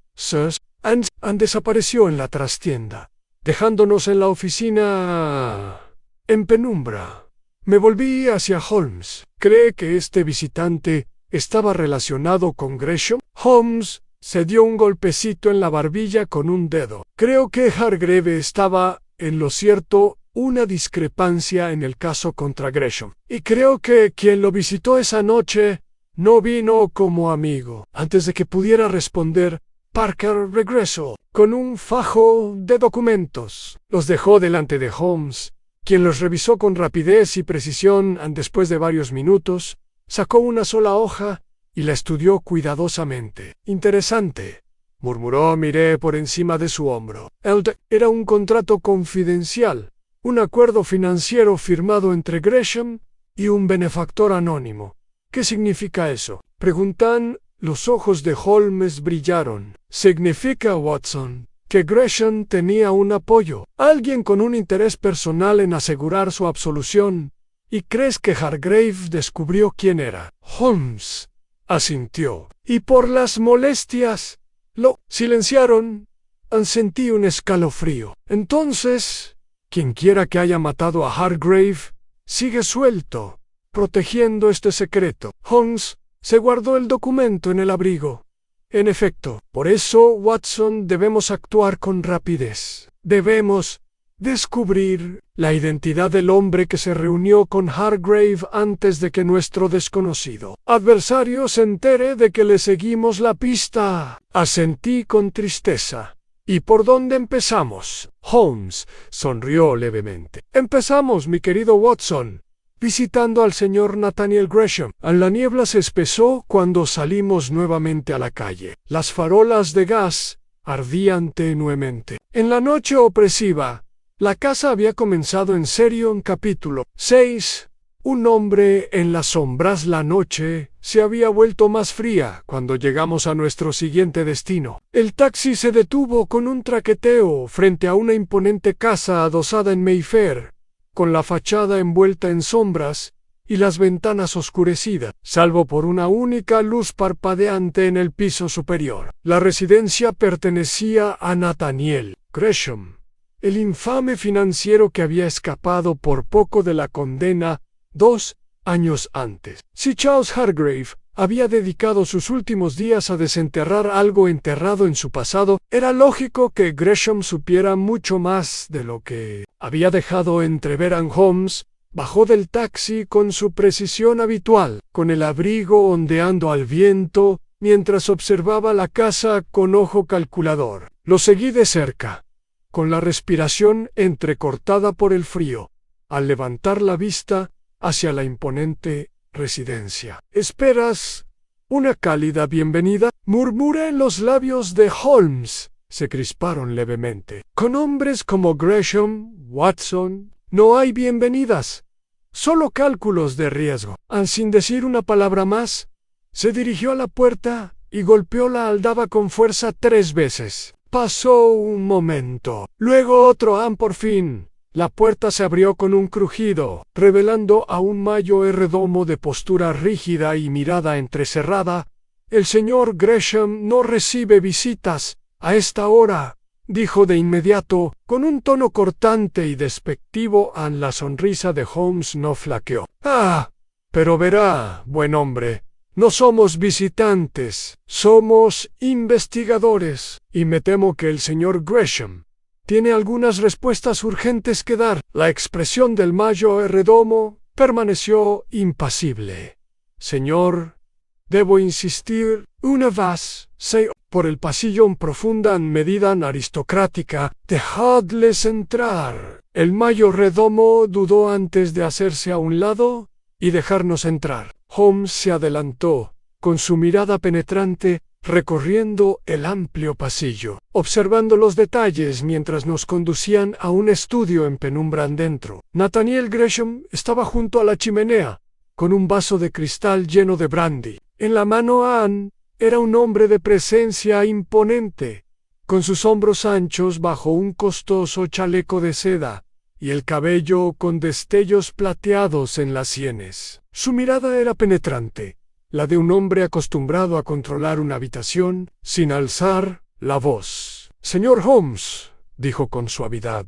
«Ann desapareció en la trastienda, dejándonos en la oficina en penumbra». Me volví hacia Holmes. «¿Cree que este visitante estaba relacionado con Gresham?» Holmes se dio un golpecito en la barbilla con un dedo. «Creo que Hargrave estaba en lo cierto. Una discrepancia en el caso contra Gresham. Y creo que quien lo visitó esa noche no vino como amigo». Antes de que pudiera responder, Parker regresó con un fajo de documentos. Los dejó delante de Holmes, quien los revisó con rapidez y precisión. Después de varios minutos, sacó una sola hoja y la estudió cuidadosamente. «Interesante», murmuró. Miré por encima de su hombro. Era un contrato confidencial, un acuerdo financiero firmado entre Gresham y un benefactor anónimo. «¿Qué significa eso?», preguntan. Los ojos de Holmes brillaron. «Significa, Watson, que Gresham tenía un apoyo, alguien con un interés personal en asegurar su absolución, ¿Y crees que Hargrave descubrió quién era? Holmes asintió. Y por las molestias, lo silenciaron. Sentí un escalofrío. Entonces, quienquiera que haya matado a Hargrave, sigue suelto, protegiendo este secreto. Holmes se guardó el documento en el abrigo. En efecto, por eso, Watson, debemos actuar con rapidez. Debemos descubrir la identidad del hombre que se reunió con Hargrave antes de que nuestro desconocido adversario se entere de que le seguimos la pista. Asentí con tristeza. ¿Y por dónde empezamos? Holmes sonrió levemente. Empezamos, mi querido Watson, visitando al señor Nathaniel Gresham. La niebla se espesó cuando salimos nuevamente a la calle. Las farolas de gas ardían tenuemente. En la noche opresiva, la casa había comenzado en serio en capítulo 6. Un hombre en las sombras. La noche se había vuelto más fría cuando llegamos a nuestro siguiente destino. El taxi se detuvo con un traqueteo frente a una imponente casa adosada en Mayfair, con la fachada envuelta en sombras y las ventanas oscurecidas, salvo por una única luz parpadeante en el piso superior. La residencia pertenecía a Nathaniel Gresham, el infame financiero que había escapado por poco de la condena 2 años antes. Si Charles Hargrave había dedicado sus últimos días a desenterrar algo enterrado en su pasado, era lógico que Gresham supiera mucho más de lo que había dejado entrever. Holmes bajó del taxi con su precisión habitual, con el abrigo ondeando al viento, mientras observaba la casa con ojo calculador. Lo seguí de cerca, con la respiración entrecortada por el frío, al levantar la vista hacia la imponente residencia. ¿Esperas una cálida bienvenida?, murmuré. Los labios de Holmes se crisparon levemente. Con hombres como Gresham, Watson, no hay bienvenidas, solo cálculos de riesgo. Sin decir una palabra más, se dirigió a la puerta y golpeó la aldaba con fuerza 3 veces. Pasó un momento, luego otro. Por fin la puerta se abrió con un crujido, revelando a un mayordomo de postura rígida y mirada entrecerrada. «El señor Gresham no recibe visitas a esta hora», dijo de inmediato, con un tono cortante y despectivo. La sonrisa de Holmes no flaqueó. Pero verá, buen hombre, no somos visitantes, somos investigadores, y me temo que el señor Gresham tiene algunas respuestas urgentes que dar. La expresión del mayordomo permaneció impasible. «Señor, debo insistir una vez, por el pasillo en profunda medida aristocrática. Dejadles entrar». El mayordomo dudó antes de hacerse a un lado y dejarnos entrar. Holmes se adelantó, con su mirada penetrante, recorriendo el amplio pasillo, observando los detalles mientras nos conducían a un estudio en penumbra adentro. Nathaniel Gresham estaba junto a la chimenea, con un vaso de cristal lleno de brandy. En la mano era un hombre de presencia imponente, con sus hombros anchos bajo un costoso chaleco de seda y el cabello con destellos plateados en las sienes. Su mirada era penetrante, la de un hombre acostumbrado a controlar una habitación sin alzar la voz. «Señor Holmes», dijo con suavidad,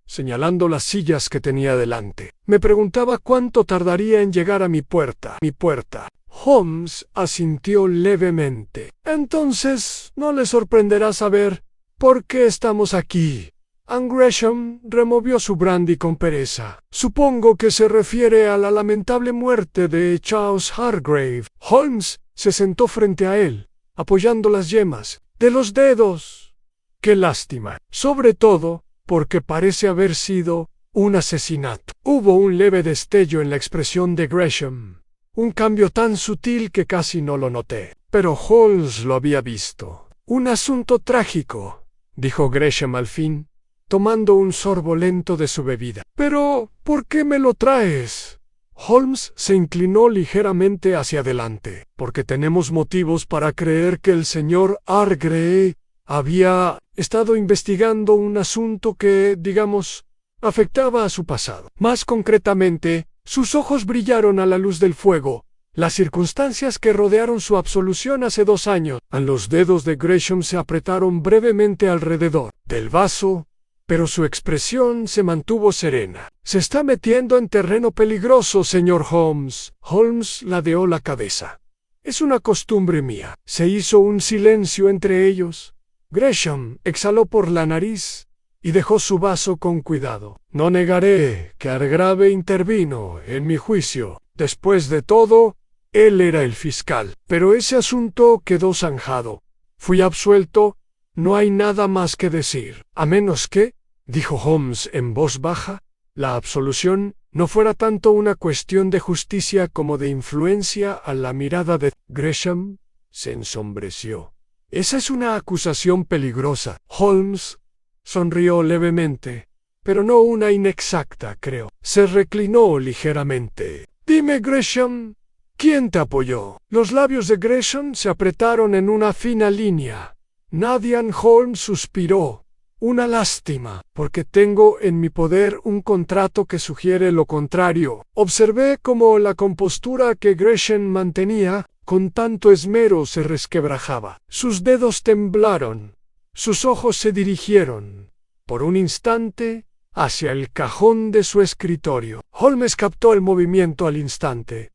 señalando las sillas que tenía delante. «Me preguntaba cuánto tardaría en llegar a mi puerta». «Mi puerta». Holmes asintió levemente. «Entonces no le sorprenderá saber por qué estamos aquí». Gresham removió su brandy con pereza. «Supongo que se refiere a la lamentable muerte de Charles Hargrave». Holmes se sentó frente a él, apoyando las yemas de los dedos. «Qué lástima, sobre todo porque parece haber sido un asesinato». Hubo un leve destello en la expresión de Gresham, un cambio tan sutil que casi no lo noté. Pero Holmes lo había visto. «Un asunto trágico», dijo Gresham al fin, tomando un sorbo lento de su bebida. «Pero, ¿por qué me lo traes?» Holmes se inclinó ligeramente hacia adelante. «Porque tenemos motivos para creer que el señor Hargrave había estado investigando un asunto que, digamos, afectaba a su pasado. Más concretamente, Sus ojos brillaron a la luz del fuego. Las circunstancias que rodearon su absolución hace 2 años. Los dedos de Gresham se apretaron brevemente alrededor del vaso, pero su expresión se mantuvo serena. Se está metiendo en terreno peligroso, señor Holmes. Holmes ladeó la cabeza. Es una costumbre mía. Se hizo un silencio entre ellos. Gresham exhaló por la nariz y dejó su vaso con cuidado. No negaré que Hargrave intervino en mi juicio. Después de todo, él era el fiscal. Pero ese asunto quedó zanjado. Fui absuelto. No hay nada más que decir. A menos que, dijo Holmes en voz baja, la absolución no fuera tanto una cuestión de justicia como de influencia. A la mirada de Gresham se ensombreció. Esa es una acusación peligrosa. Holmes sonrió levemente, pero no una inexacta, creo. Se reclinó ligeramente. Dime, Gresham, ¿quién te apoyó? Los labios de Gresham se apretaron en una fina línea. Nadian Holmes suspiró. Una lástima, porque tengo en mi poder un contrato que sugiere lo contrario. Observé cómo la compostura que Gresham mantenía con tanto esmero se resquebrajaba. Sus dedos temblaron. Sus ojos se dirigieron, por un instante, hacia el cajón de su escritorio. Holmes captó el movimiento al instante.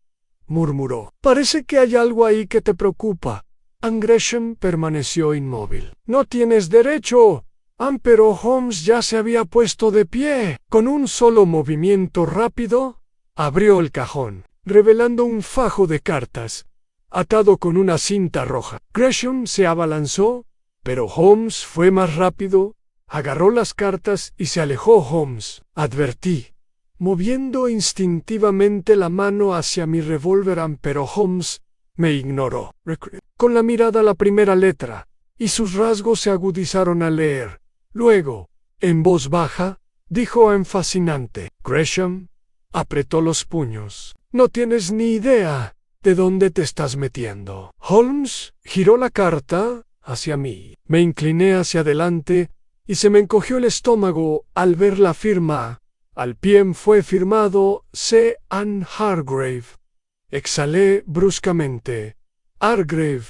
Murmuró: «Parece que hay algo ahí que te preocupa». Gresham permaneció inmóvil. «No tienes derecho». Pero Holmes ya se había puesto de pie. Con un solo movimiento rápido, abrió el cajón, revelando un fajo de cartas, atado con una cinta roja. Gresham se abalanzó, pero Holmes fue más rápido, agarró las cartas y se alejó. Holmes, advertí, moviendo instintivamente la mano hacia mi revólver, pero Holmes me ignoró. Con la mirada la primera letra, y sus rasgos se agudizaron al leer. Luego, en voz baja, dijo fascinante: «Gresham». Apretó los puños. «No tienes ni idea de dónde te estás metiendo». Holmes giró la carta hacia mí. Me incliné hacia adelante y se me encogió el estómago al ver la firma. Al pie fue firmado C. Anne Hargrave. Exhalé bruscamente. «¿Hargrave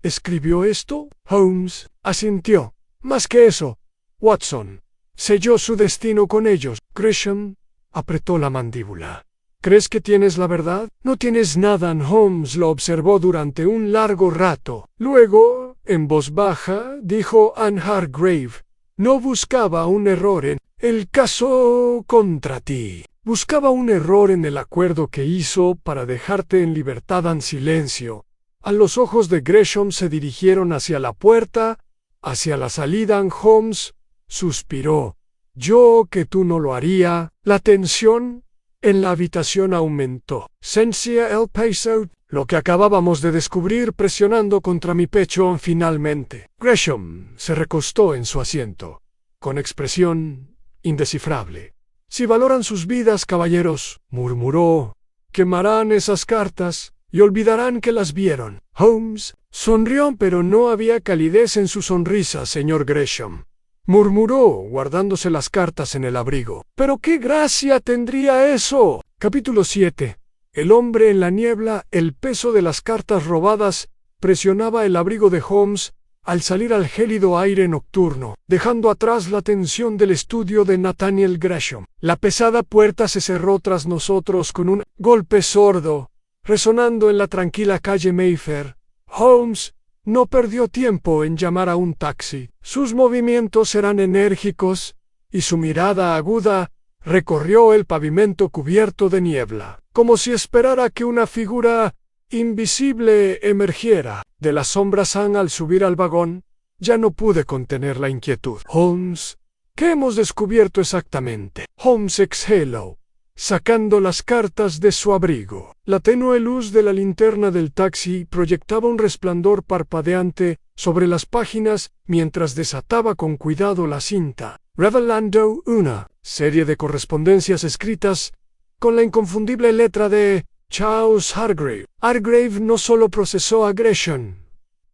escribió esto?» Holmes asintió. «Más que eso, Watson selló su destino con ellos». Gresham apretó la mandíbula. «¿Crees que tienes la verdad?» «No tienes nada». Holmes lo observó durante un largo rato. Luego, en voz baja, dijo: «Anne Hargrave no buscaba un error en el caso contra ti. Buscaba un error en el acuerdo que hizo para dejarte en libertad». En silencio, los ojos de Gresham se dirigieron hacia la puerta, hacia la salida. Holmes suspiró. «Yo que tú no lo haría». La tensión en la habitación aumentó. Sentía el peso, lo que acabábamos de descubrir, presionando contra mi pecho. Finalmente, Gresham se recostó en su asiento, con expresión indescifrable. «Si valoran sus vidas, caballeros», murmuró, «quemarán esas cartas y olvidarán que las vieron». Holmes sonrió, pero no había calidez en su sonrisa. «Señor Gresham», murmuró, guardándose las cartas en el abrigo. «¿Pero qué gracia tendría eso?» Capítulo 7. El hombre en la niebla. El peso de las cartas robadas presionaba el abrigo de Holmes al salir al gélido aire nocturno, dejando atrás la tensión del estudio de Nathaniel Gresham. La pesada puerta se cerró tras nosotros con un golpe sordo, resonando en la tranquila calle Mayfair. Holmes no perdió tiempo en llamar a un taxi. Sus movimientos eran enérgicos y su mirada aguda recorrió el pavimento cubierto de niebla, como si esperara que una figura invisible emergiera de las sombras. Al subir al vagón, ya no pude contener la inquietud. «Holmes, ¿qué hemos descubierto exactamente?» Holmes exhaló, sacando las cartas de su abrigo. La tenue luz de la linterna del taxi proyectaba un resplandor parpadeante sobre las páginas mientras desataba con cuidado la cinta, revelando una serie de correspondencias escritas con la inconfundible letra de Charles Hargrave. «Hargrave no solo procesó a Gresham»,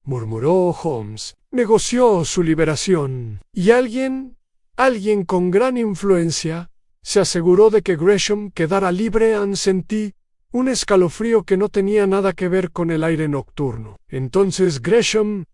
murmuró Holmes, «negoció su liberación. Y alguien con gran influencia se aseguró de que Gresham quedara libre. Sentí un escalofrío que no tenía nada que ver con el aire nocturno. Entonces Gresham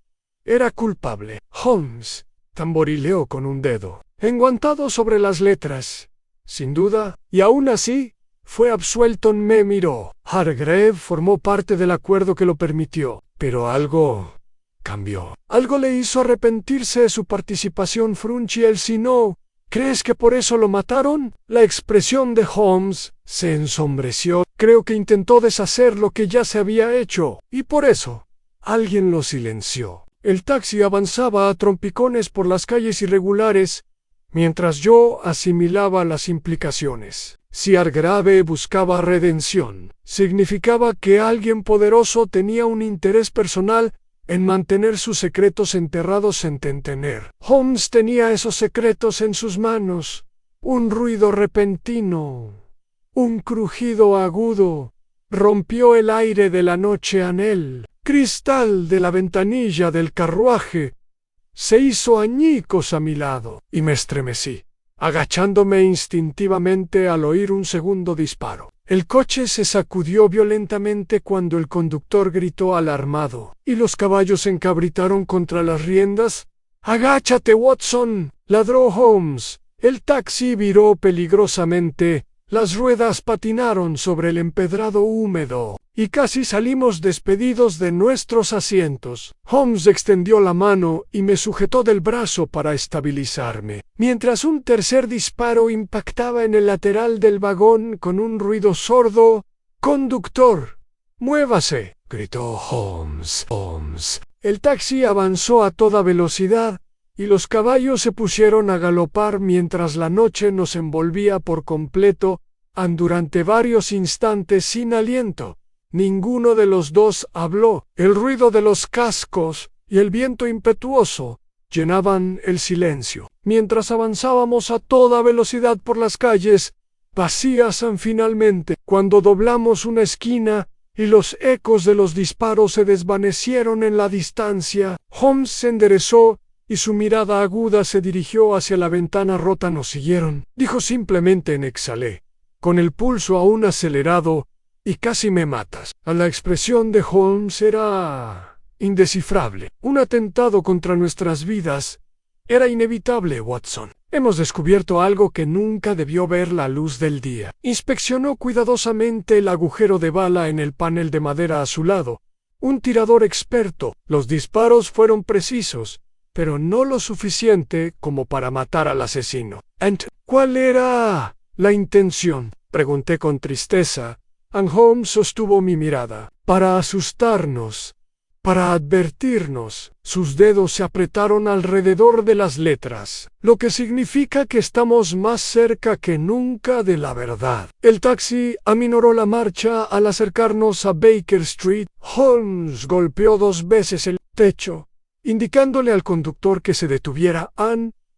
era culpable. Holmes tamborileó con un dedo, enguantado sobre las letras. Sin duda, y aún así, fue absuelto. Me miró. Hargrave formó parte del acuerdo que lo permitió, pero algo cambió. Algo le hizo arrepentirse de su participación. Fruncí el sino. ¿Crees que por eso lo mataron? La expresión de Holmes se ensombreció. Creo que intentó deshacer lo que ya se había hecho, y por eso alguien lo silenció. El taxi avanzaba a trompicones por las calles irregulares, mientras yo asimilaba las implicaciones. Si Hargrave buscaba redención, significaba que alguien poderoso tenía un interés personal en mantener sus secretos enterrados en Tentener. Holmes tenía esos secretos en sus manos. Un ruido repentino, un crujido agudo, rompió el aire de la noche. El cristal de la ventanilla del carruaje se hizo añicos a mi lado, y me estremecí, agachándome instintivamente al oír un segundo disparo. El coche se sacudió violentamente cuando el conductor gritó alarmado, y los caballos se encabritaron contra las riendas. «¡Agáchate, Watson!», ladró Holmes. El taxi viró peligrosamente, las ruedas patinaron sobre el empedrado húmedo, y casi salimos despedidos de nuestros asientos. Holmes extendió la mano y me sujetó del brazo para estabilizarme, mientras un tercer disparo impactaba en el lateral del vagón con un ruido sordo. «¡Conductor, muévase!», gritó Holmes. El taxi avanzó a toda velocidad, y los caballos se pusieron a galopar mientras la noche nos envolvía por completo. Durante varios instantes sin aliento, ninguno de los dos habló. El ruido de los cascos y el viento impetuoso llenaban el silencio. Mientras avanzábamos a toda velocidad por las calles vacías. Finalmente, cuando doblamos una esquina y los ecos de los disparos se desvanecieron en la distancia, Holmes se enderezó y su mirada aguda se dirigió hacia la ventana rota. «Nos siguieron», dijo simplemente. Exhalé, con el pulso aún acelerado, «y casi me matas». La expresión de Holmes era indescifrable. Un atentado contra nuestras vidas era inevitable, Watson. Hemos descubierto algo que nunca debió ver la luz del día. Inspeccionó cuidadosamente el agujero de bala en el panel de madera a su lado. Un tirador experto. Los disparos fueron precisos, pero no lo suficiente como para matar al asesino. ¿Cuál era la intención?, pregunté con tristeza. Holmes sostuvo mi mirada. «Para asustarnos, para advertirnos». Sus dedos se apretaron alrededor de las letras, lo que significa que estamos más cerca que nunca de la verdad. El taxi aminoró la marcha al acercarnos a Baker Street. Holmes golpeó 2 veces el techo, indicándole al conductor que se detuviera.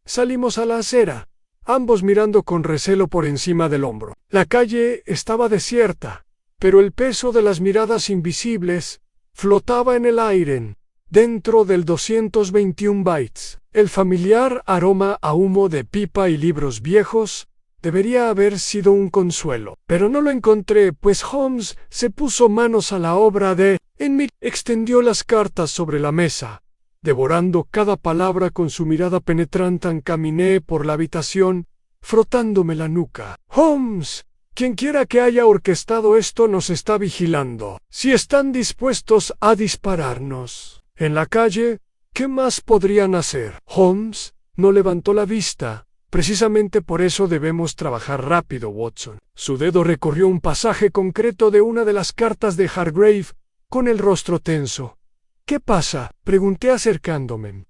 Salimos a la acera, ambos mirando con recelo por encima del hombro. La calle estaba desierta, pero el peso de las miradas invisibles flotaba en el aire. Dentro del 221 bytes, el familiar aroma a humo de pipa y libros viejos debería haber sido un consuelo, pero no lo encontré, pues Holmes se puso manos a la obra extendió las cartas sobre la mesa, devorando cada palabra con su mirada penetrante. Caminé por la habitación, frotándome la nuca. «Holmes, quienquiera que haya orquestado esto nos está vigilando. Si están dispuestos a dispararnos en la calle, ¿qué más podrían hacer?» Holmes no levantó la vista. «Precisamente por eso debemos trabajar rápido, Watson». Su dedo recorrió un pasaje concreto de una de las cartas de Hargrave, con el rostro tenso. «¿Qué pasa?», pregunté acercándome.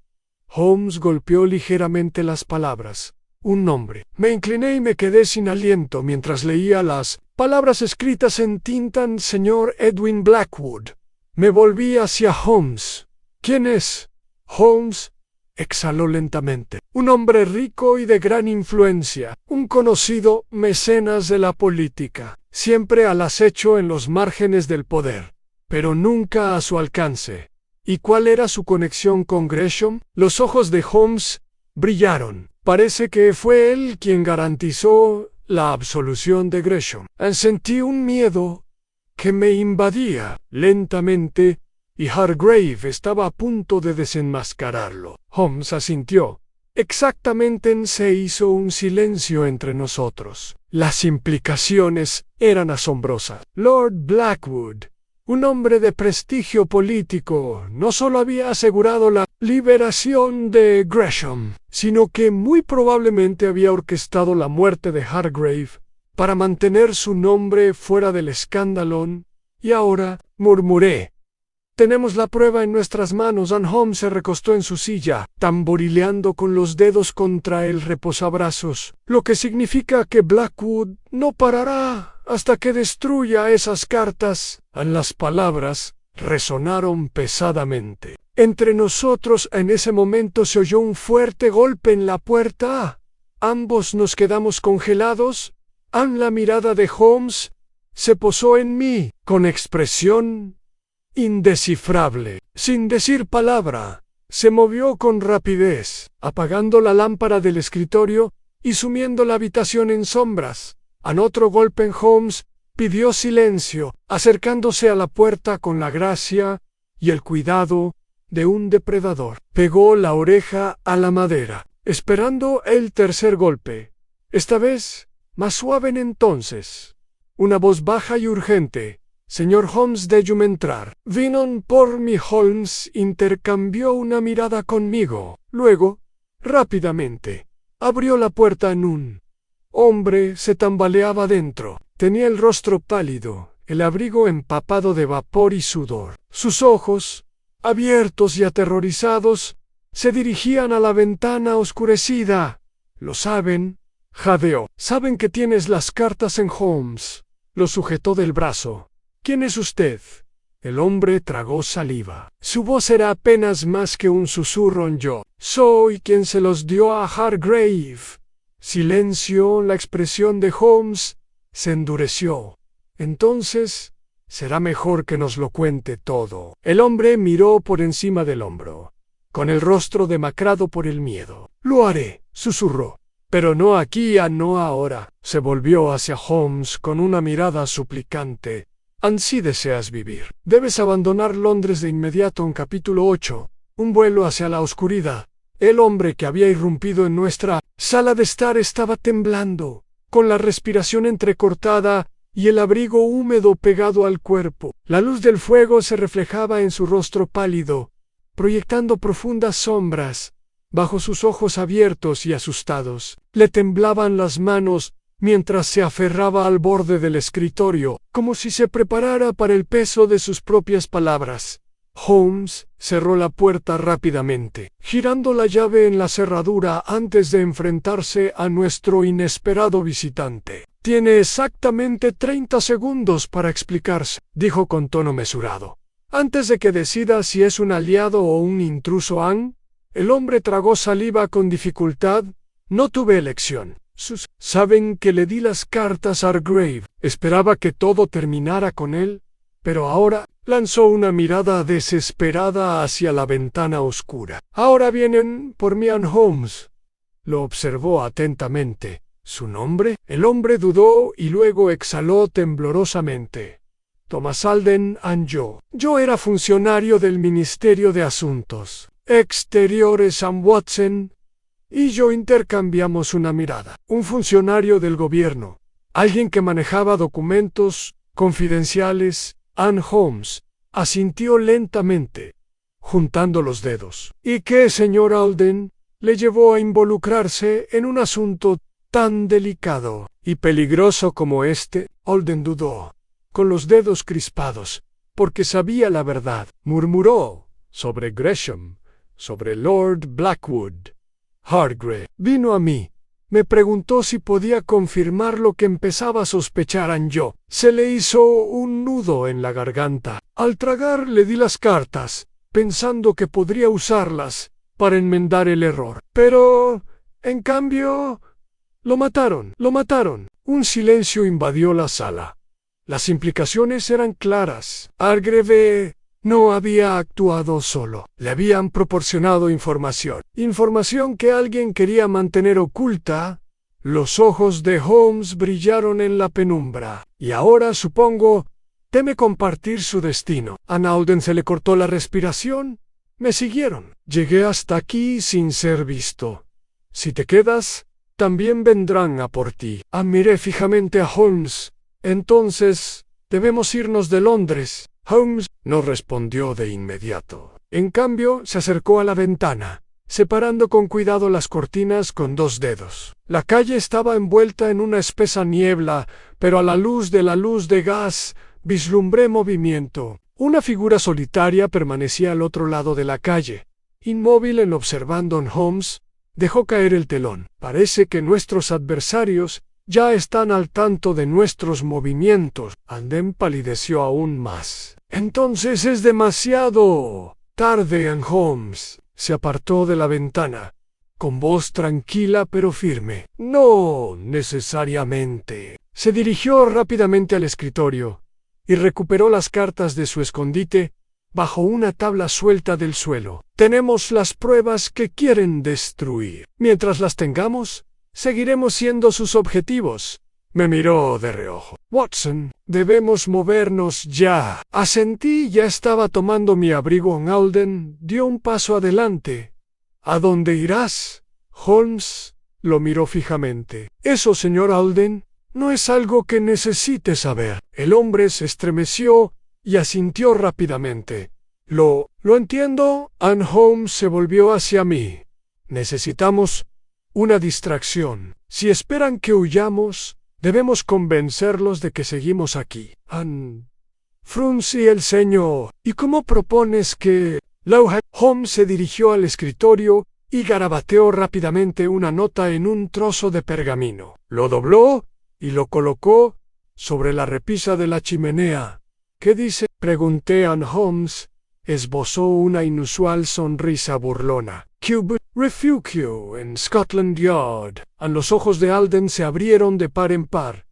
Holmes golpeó ligeramente las palabras. «Un nombre». Me incliné y me quedé sin aliento mientras leía las palabras escritas en tinta. «Señor Edwin Blackwood». Me volví hacia Holmes. «¿Quién es?» Holmes exhaló lentamente. «Un hombre rico y de gran influencia, un conocido mecenas de la política, siempre al acecho en los márgenes del poder, pero nunca a su alcance». «¿Y cuál era su conexión con Gresham?». Los ojos de Holmes brillaron. «Parece que fue él quien garantizó la absolución de Gresham. Sentí un miedo que me invadía lentamente y Hargrave estaba a punto de desenmascararlo. Holmes asintió. Exactamente se hizo un silencio entre nosotros. Las implicaciones eran asombrosas. Lord Blackwood, un hombre de prestigio político, no solo había asegurado la liberación de Gresham, sino que muy probablemente había orquestado la muerte de Hargrave para mantener su nombre fuera del escándalo. Y ahora, murmuré, tenemos la prueba en nuestras manos. Holmes se recostó en su silla, tamborileando con los dedos contra el reposabrazos, lo que significa que Blackwood no parará hasta que destruya esas cartas. Las palabras resonaron pesadamente. Entre nosotros en ese momento se oyó un fuerte golpe en la puerta. Ambos nos quedamos congelados. La mirada de Holmes se posó en mí con expresión indescifrable. Sin decir palabra, se movió con rapidez, apagando la lámpara del escritorio y sumiendo la habitación en sombras. Al otro golpe en Holmes pidió silencio, acercándose a la puerta con la gracia y el cuidado de un depredador. Pegó la oreja a la madera, esperando el tercer golpe, esta vez más suave. Entonces, una voz baja y urgente: «Señor Holmes, déjeme entrar». Vino por mí. Holmes intercambió una mirada conmigo. Luego, rápidamente, abrió la puerta. Un hombre se tambaleaba dentro. Tenía el rostro pálido, el abrigo empapado de vapor y sudor. Sus ojos, abiertos y aterrorizados, se dirigían a la ventana oscurecida. «Lo saben», jadeó. «Saben que tienes las cartas en Holmes». Lo sujetó del brazo. «¿Quién es usted?» El hombre tragó saliva. Su voz era apenas más que un susurro. «Yo soy quien se los dio a Hargrave». Silencio. La expresión de Holmes se endureció. «Entonces, será mejor que nos lo cuente todo». El hombre miró por encima del hombro, con el rostro demacrado por el miedo. «Lo haré», susurró. «Pero no aquí, no ahora». Se volvió hacia Holmes con una mirada suplicante. «Así deseas vivir. Debes abandonar Londres de inmediato». En capítulo 8, un vuelo hacia la oscuridad. El hombre que había irrumpido en nuestra sala de estar estaba temblando, con la respiración entrecortada y el abrigo húmedo pegado al cuerpo. La luz del fuego se reflejaba en su rostro pálido, proyectando profundas sombras bajo sus ojos abiertos y asustados. Le temblaban las manos mientras se aferraba al borde del escritorio, como si se preparara para el peso de sus propias palabras. Holmes cerró la puerta rápidamente, girando la llave en la cerradura antes de enfrentarse a nuestro inesperado visitante. «Tiene exactamente 30 segundos para explicarse», dijo con tono mesurado. «Antes de que decida si es un aliado o un intruso». El hombre tragó saliva con dificultad. «No tuve elección. Saben que le di las cartas a Hargrave. Esperaba que todo terminara con él, pero ahora». Lanzó una mirada desesperada hacia la ventana oscura. «Ahora vienen por mí». Holmes lo observó atentamente. «¿Su nombre?». El hombre dudó y luego exhaló temblorosamente. «Thomas Alden. Yo era funcionario del Ministerio de Asuntos Exteriores. Watson y yo intercambiamos una mirada. Un funcionario del gobierno, alguien que manejaba documentos confidenciales». Holmes asintió lentamente, juntando los dedos. «¿Y qué, señor Alden, le llevó a involucrarse en un asunto tan delicado y peligroso como este?» Alden dudó, con los dedos crispados, porque sabía la verdad. Murmuró: «Sobre Gresham, sobre Lord Blackwood. Hargrave vino a mí. Me preguntó si podía confirmar lo que empezaba a sospechar. Yo se le hizo un nudo en la garganta. Al tragar le di las cartas, pensando que podría usarlas para enmendar el error. Pero, en cambio, lo mataron. Un silencio invadió la sala. Las implicaciones eran claras. Hargrave no había actuado solo. Le habían proporcionado información que alguien quería mantener oculta Los ojos de Holmes brillaron en la penumbra. Y ahora, supongo, teme compartir su destino. A Nauden se le cortó la respiración. Me siguieron. Llegué hasta aquí sin ser visto. Si te quedas, también vendrán a por ti. Miré fijamente a Holmes. Entonces, debemos irnos de Londres. Holmes no respondió de inmediato. En cambio, se acercó a la ventana, separando con cuidado las cortinas con 2 dedos. La calle estaba envuelta en una espesa niebla, pero a la luz de gas vislumbré movimiento. Una figura solitaria permanecía al otro lado de la calle. Inmóvil en observando a Holmes, dejó caer el telón. Parece que nuestros adversarios ya están al tanto de nuestros movimientos. Anden palideció aún más. Entonces es demasiado tarde, Holmes. Se apartó de la ventana, con voz tranquila pero firme. No necesariamente. Se dirigió rápidamente al escritorio y recuperó las cartas de su escondite bajo una tabla suelta del suelo. Tenemos las pruebas que quieren destruir. Mientras las tengamos, seguiremos siendo sus objetivos. Me miró de reojo. Watson, debemos movernos ya. Asentí y ya estaba tomando mi abrigo. Alden dio un paso adelante. ¿A dónde irás? Holmes lo miró fijamente. Eso, señor Alden, no es algo que necesite saber. El hombre se estremeció y asintió rápidamente. Lo entiendo. Holmes se volvió hacia mí. Necesitamos una distracción. Si esperan que huyamos, debemos convencerlos de que seguimos aquí. Fruncí el ceño. ¿Y cómo propones que...? Holmes se dirigió al escritorio y garabateó rápidamente una nota en un trozo de pergamino. Lo dobló y lo colocó sobre la repisa de la chimenea. ¿Qué dice? Pregunté a Holmes. Esbozó una inusual sonrisa burlona. Cube Refugio en Scotland Yard. Los ojos de Alden se abrieron de par en par.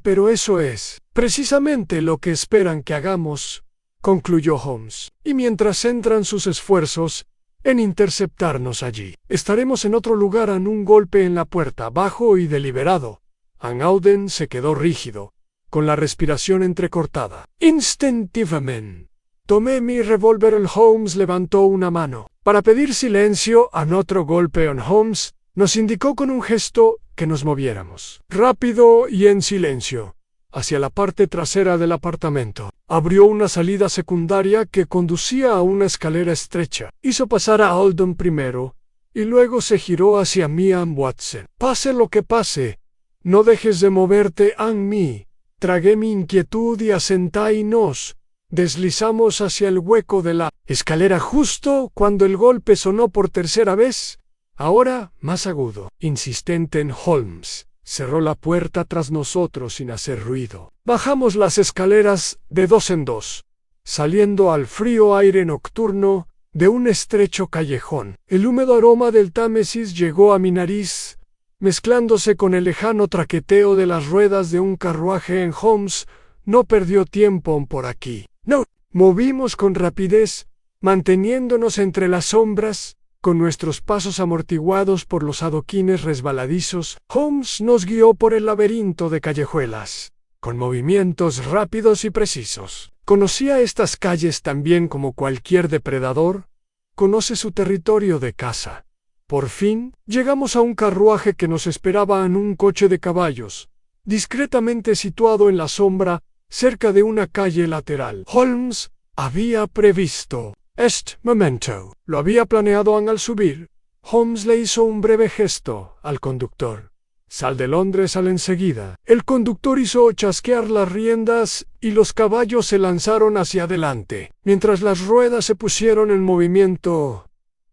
Pero eso es precisamente lo que esperan que hagamos, concluyó Holmes. Y mientras centran sus esfuerzos en interceptarnos allí, estaremos en otro lugar. Un golpe en la puerta, bajo y deliberado. Alden se quedó rígido, con la respiración entrecortada. Instintivamente tomé mi revólver. Holmes levantó una mano para pedir silencio. Otro golpe. Holmes nos indicó con un gesto que nos moviéramos, rápido y en silencio, hacia la parte trasera del apartamento. Abrió una salida secundaria que conducía a una escalera estrecha. Hizo pasar a Alden primero y luego se giró hacia mí. Watson, pase lo que pase, no dejes de moverte. mí. Tragué mi inquietud y asenté y nos deslizamos hacia el hueco de la escalera justo cuando el golpe sonó por tercera vez, ahora más agudo. Insistente en Holmes cerró la puerta tras nosotros sin hacer ruido. Bajamos las escaleras de 2 en 2, saliendo al frío aire nocturno de un estrecho callejón. El húmedo aroma del Támesis llegó a mi nariz, mezclándose con el lejano traqueteo de las ruedas de un carruaje. Holmes no perdió tiempo por aquí. No. Movimos con rapidez, manteniéndonos entre las sombras, con nuestros pasos amortiguados por los adoquines resbaladizos. Holmes nos guió por el laberinto de callejuelas, con movimientos rápidos y precisos. Conocía estas calles tan bien como cualquier depredador conoce su territorio de caza. Por fin, llegamos a un carruaje que nos esperaba en un coche de caballos, discretamente situado en la sombra, cerca de una calle lateral. Holmes había previsto este momento. Lo había planeado al subir. Holmes le hizo un breve gesto al conductor. Sal de Londres enseguida. El conductor hizo chasquear las riendas y los caballos se lanzaron hacia adelante, mientras las ruedas se pusieron en movimiento,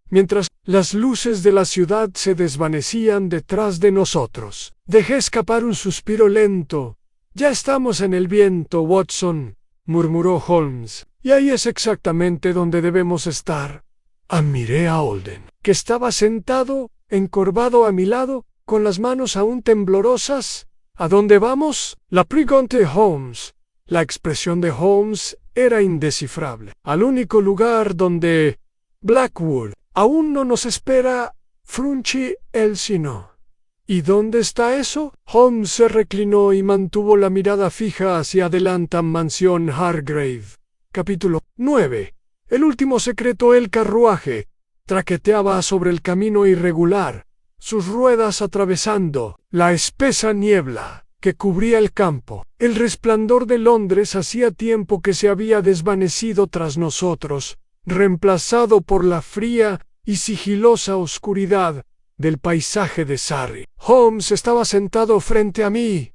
mientras las luces de la ciudad se desvanecían detrás de nosotros. Dejé escapar un suspiro lento. Ya estamos en el viento, Watson, murmuró Holmes, y ahí es exactamente donde debemos estar. Miré a Alden, que estaba sentado, encorvado a mi lado, con las manos aún temblorosas. ¿A dónde vamos? La pregunté Holmes. La expresión de Holmes era indescifrable. Al único lugar donde Blackwood aún no nos espera. Fruncí el sino. ¿Y dónde está eso? Holmes se reclinó y mantuvo la mirada fija hacia adelante. Mansión Hargrave. Capítulo 9. El último secreto. El carruaje traqueteaba sobre el camino irregular, sus ruedas atravesando la espesa niebla que cubría el campo. El resplandor de Londres hacía tiempo que se había desvanecido tras nosotros, reemplazado por la fría y sigilosa oscuridad del paisaje de Surrey. Holmes estaba sentado frente a mí,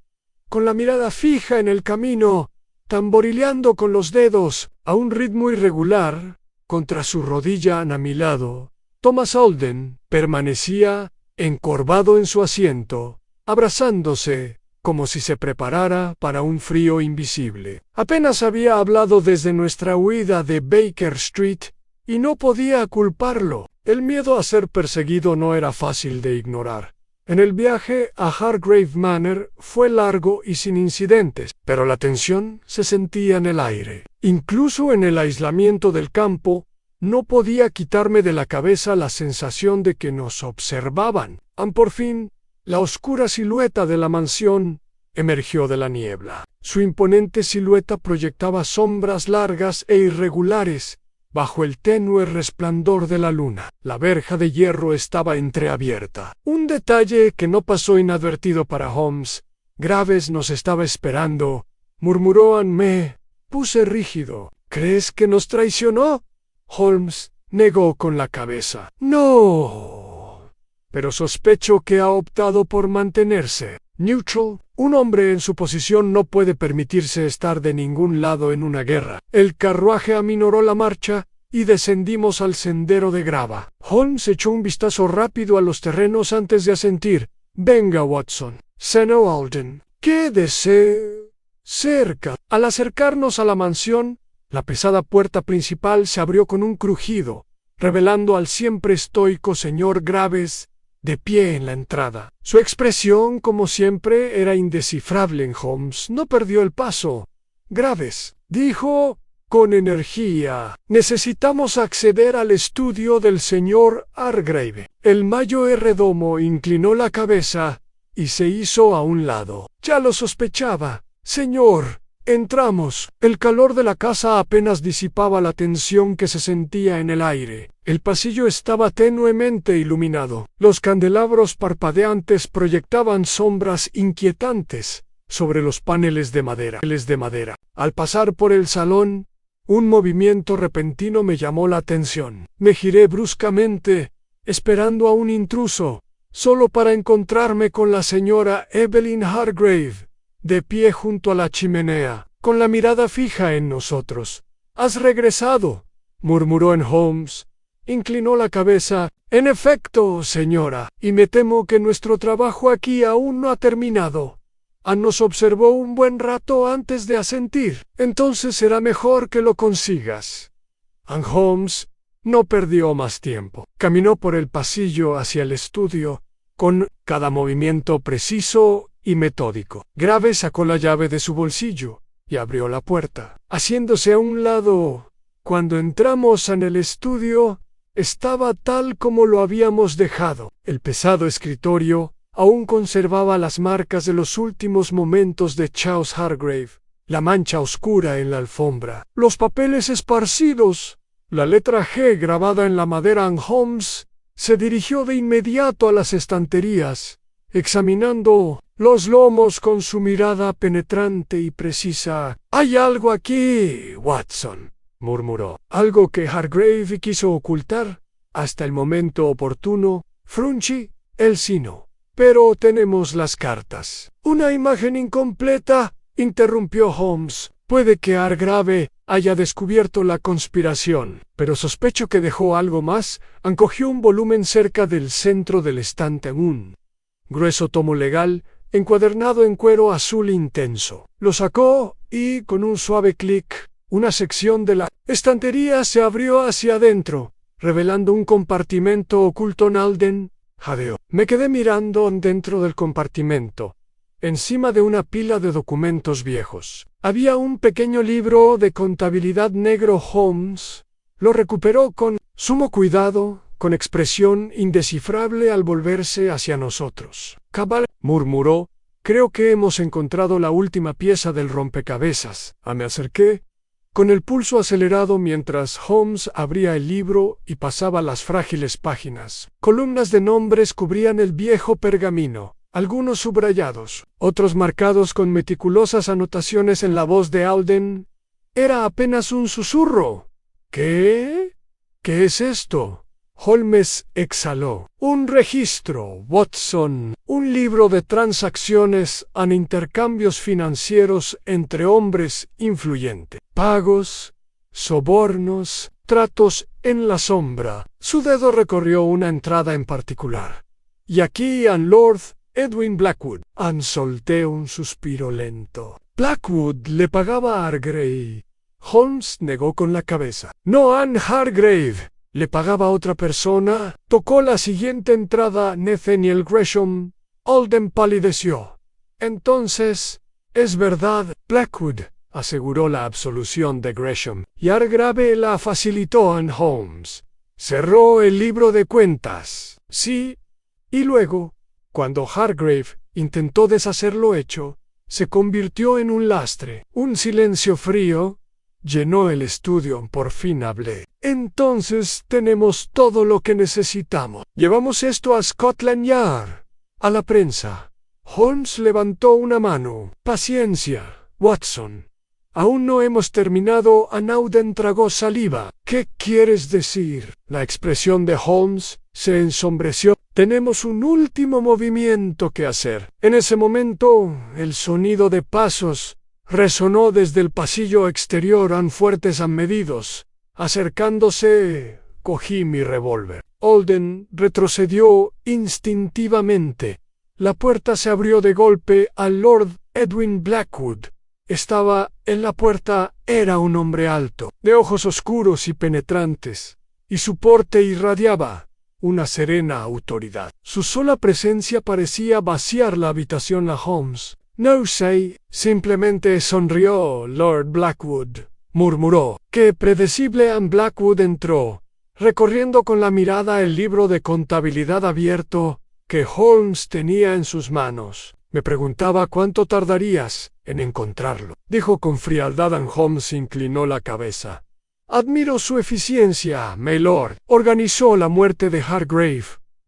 con la mirada fija en el camino, tamborileando con los dedos a un ritmo irregular contra su rodilla a mi lado. Thomas Holden permanecía encorvado en su asiento, abrazándose como si se preparara para un frío invisible. Apenas había hablado desde nuestra huida de Baker Street y no podía culparlo. El miedo a ser perseguido no era fácil de ignorar. En el viaje a Hargrave Manor fue largo y sin incidentes, pero la tensión se sentía en el aire. Incluso en el aislamiento del campo, no podía quitarme de la cabeza la sensación de que nos observaban. Por fin, la oscura silueta de la mansión emergió de la niebla. Su imponente silueta proyectaba sombras largas e irregulares bajo el tenue resplandor de la luna. La verja de hierro estaba entreabierta. Un detalle que no pasó inadvertido para Holmes. Graves nos estaba esperando, murmuró. Me puse rígido. ¿Crees que nos traicionó? Holmes negó con la cabeza. No, pero sospecho que ha optado por mantenerse neutral. Un hombre en su posición no puede permitirse estar de ningún lado en una guerra. El carruaje aminoró la marcha y descendimos al sendero de grava. Holmes echó un vistazo rápido a los terrenos antes de asentir. Venga, Watson. Senó Holden. Quédese cerca. Al acercarnos a la mansión, la pesada puerta principal se abrió con un crujido, revelando al siempre estoico señor Graves de pie en la entrada. Su expresión, como siempre, era indescifrable en Holmes. No perdió el paso. Graves, dijo con energía, necesitamos acceder al estudio del señor Hargrave. El mayordomo inclinó la cabeza y se hizo a un lado. Ya lo sospechaba, señor. Entramos. El calor de la casa apenas disipaba la tensión que se sentía en el aire. El pasillo estaba tenuemente iluminado. Los candelabros parpadeantes proyectaban sombras inquietantes sobre los paneles de madera. Al pasar por el salón, un movimiento repentino me llamó la atención. Me giré bruscamente, esperando a un intruso, solo para encontrarme con la señora Evelyn Hargrave, de pie junto a la chimenea, con la mirada fija en nosotros. «¿Has regresado?», murmuró en Holmes. Inclinó la cabeza. «En efecto, señora, y me temo que nuestro trabajo aquí aún no ha terminado. Nos observó un buen rato antes de asentir. Entonces será mejor que lo consigas». Holmes no perdió más tiempo. Caminó por el pasillo hacia el estudio, con cada movimiento preciso y metódico. Graves sacó la llave de su bolsillo y abrió la puerta, haciéndose a un lado. Cuando entramos en el estudio, estaba tal como lo habíamos dejado. El pesado escritorio aún conservaba las marcas de los últimos momentos de Charles Hargrave, la mancha oscura en la alfombra, los papeles esparcidos, la letra G grabada en la madera. Holmes se dirigió de inmediato a las estanterías, examinando los lomos con su mirada penetrante y precisa. «Hay algo aquí, Watson», murmuró. «Algo que Hargrave quiso ocultar hasta el momento oportuno». Fruncí el ceño. «Pero tenemos las cartas». «Una imagen incompleta», interrumpió Holmes. «Puede que Hargrave haya descubierto la conspiración, pero sospecho que dejó algo más». Encogió un volumen cerca del centro del estante, un grueso tomo legal, encuadernado en cuero azul intenso. Lo sacó y, con un suave clic, una sección de la estantería se abrió hacia adentro, revelando un compartimento oculto. Holden jadeó. Me quedé mirando dentro del compartimento. Encima de una pila de documentos viejos había un pequeño libro de contabilidad negro. Holmes lo recuperó con sumo cuidado, con expresión indescifrable al volverse hacia nosotros. «Cabal», murmuró, «creo que hemos encontrado la última pieza del rompecabezas». Me acerqué, con el pulso acelerado mientras Holmes abría el libro y pasaba las frágiles páginas. Columnas de nombres cubrían el viejo pergamino, algunos subrayados, otros marcados con meticulosas anotaciones en la voz de Alden. Era apenas un susurro. «¿Qué? ¿Qué es esto?». Holmes exhaló. «Un registro, Watson, un libro de transacciones en intercambios financieros entre hombres influyentes. Pagos, sobornos, tratos en la sombra». Su dedo recorrió una entrada en particular. «Y aquí an Lord Edwin Blackwood». Solté un suspiro lento. «Blackwood le pagaba a Hargrave». Holmes negó con la cabeza. «No, Anne Hargrave. ¿Le pagaba a otra persona?». Tocó la siguiente entrada Nathaniel Gresham. Alden palideció. «Entonces, es verdad». «Blackwood», aseguró la absolución de Gresham, y Hargrave la facilitó a Holmes. Cerró el libro de cuentas. «Sí». Y luego, cuando Hargrave intentó deshacer lo hecho, se convirtió en un lastre. Un silencio frío llenó el estudio. Por fin hablé. «Entonces tenemos todo lo que necesitamos. Llevamos esto a Scotland Yard, a la prensa». Holmes levantó una mano. «Paciencia, Watson. Aún no hemos terminado». Alden tragó saliva. «¿Qué quieres decir?». La expresión de Holmes se ensombreció. «Tenemos un último movimiento que hacer». En ese momento, el sonido de pasos resonó desde el pasillo exterior. Fuertes y medidos. Acercándose, cogí mi revólver. Alden retrocedió instintivamente. La puerta se abrió de golpe. Al Lord Edwin Blackwood estaba en la puerta. Era un hombre alto, de ojos oscuros y penetrantes, y su porte irradiaba una serena autoridad. Su sola presencia parecía vaciar la habitación a Holmes. «No sé, simplemente sonrió Lord Blackwood», murmuró. «Qué predecible». Blackwood entró, recorriendo con la mirada el libro de contabilidad abierto que Holmes tenía en sus manos. «Me preguntaba cuánto tardarías en encontrarlo», dijo con frialdad. Holmes inclinó la cabeza. «Admiro su eficiencia, my lord. Organizó la muerte de Hargrave.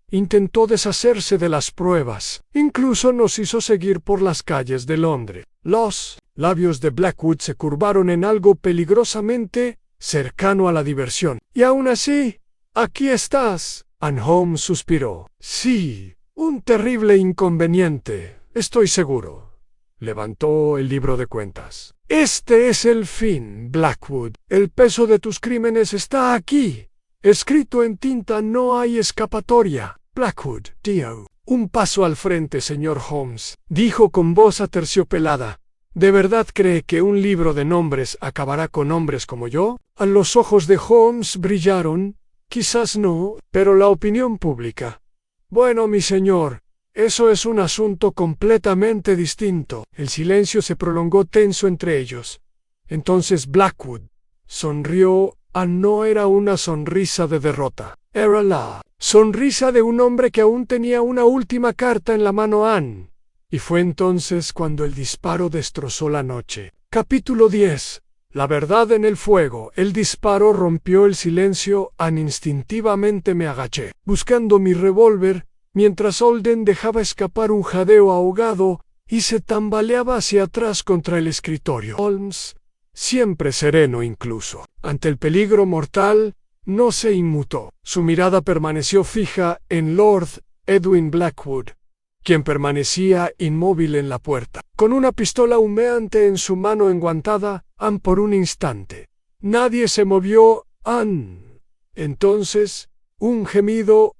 Intentó deshacerse de las pruebas. Incluso nos hizo seguir por las calles de Londres». Los labios de Blackwood se curvaron en algo peligrosamente cercano a la diversión. «Y aún así, aquí estás». Holmes suspiró. «Sí, un terrible inconveniente, estoy seguro». Levantó el libro de cuentas. «Este es el fin, Blackwood. El peso de tus crímenes está aquí. Escrito en tinta, no hay escapatoria». «Blackwood, tío». «Un paso al frente, señor Holmes», dijo con voz aterciopelada. «¿De verdad cree que un libro de nombres acabará con hombres como yo?». Los ojos de Holmes brillaron. «Quizás no, pero la opinión pública». «Bueno, mi señor, eso es un asunto completamente distinto». El silencio se prolongó tenso entre ellos. Entonces Blackwood sonrió. No era una sonrisa de derrota. Era la sonrisa de un hombre que aún tenía una última carta en la mano. Y fue entonces cuando el disparo destrozó la noche. Capítulo 10. La verdad en el fuego. El disparo rompió el silencio. Instintivamente me agaché, buscando mi revólver, mientras Alden dejaba escapar un jadeo ahogado y se tambaleaba hacia atrás contra el escritorio. Holmes, siempre sereno incluso ante el peligro mortal, no se inmutó. Su mirada permaneció fija en Lord Edwin Blackwood, quien permanecía inmóvil en la puerta, con una pistola humeante en su mano enguantada. Por un instante nadie se movió. Entonces, un gemido,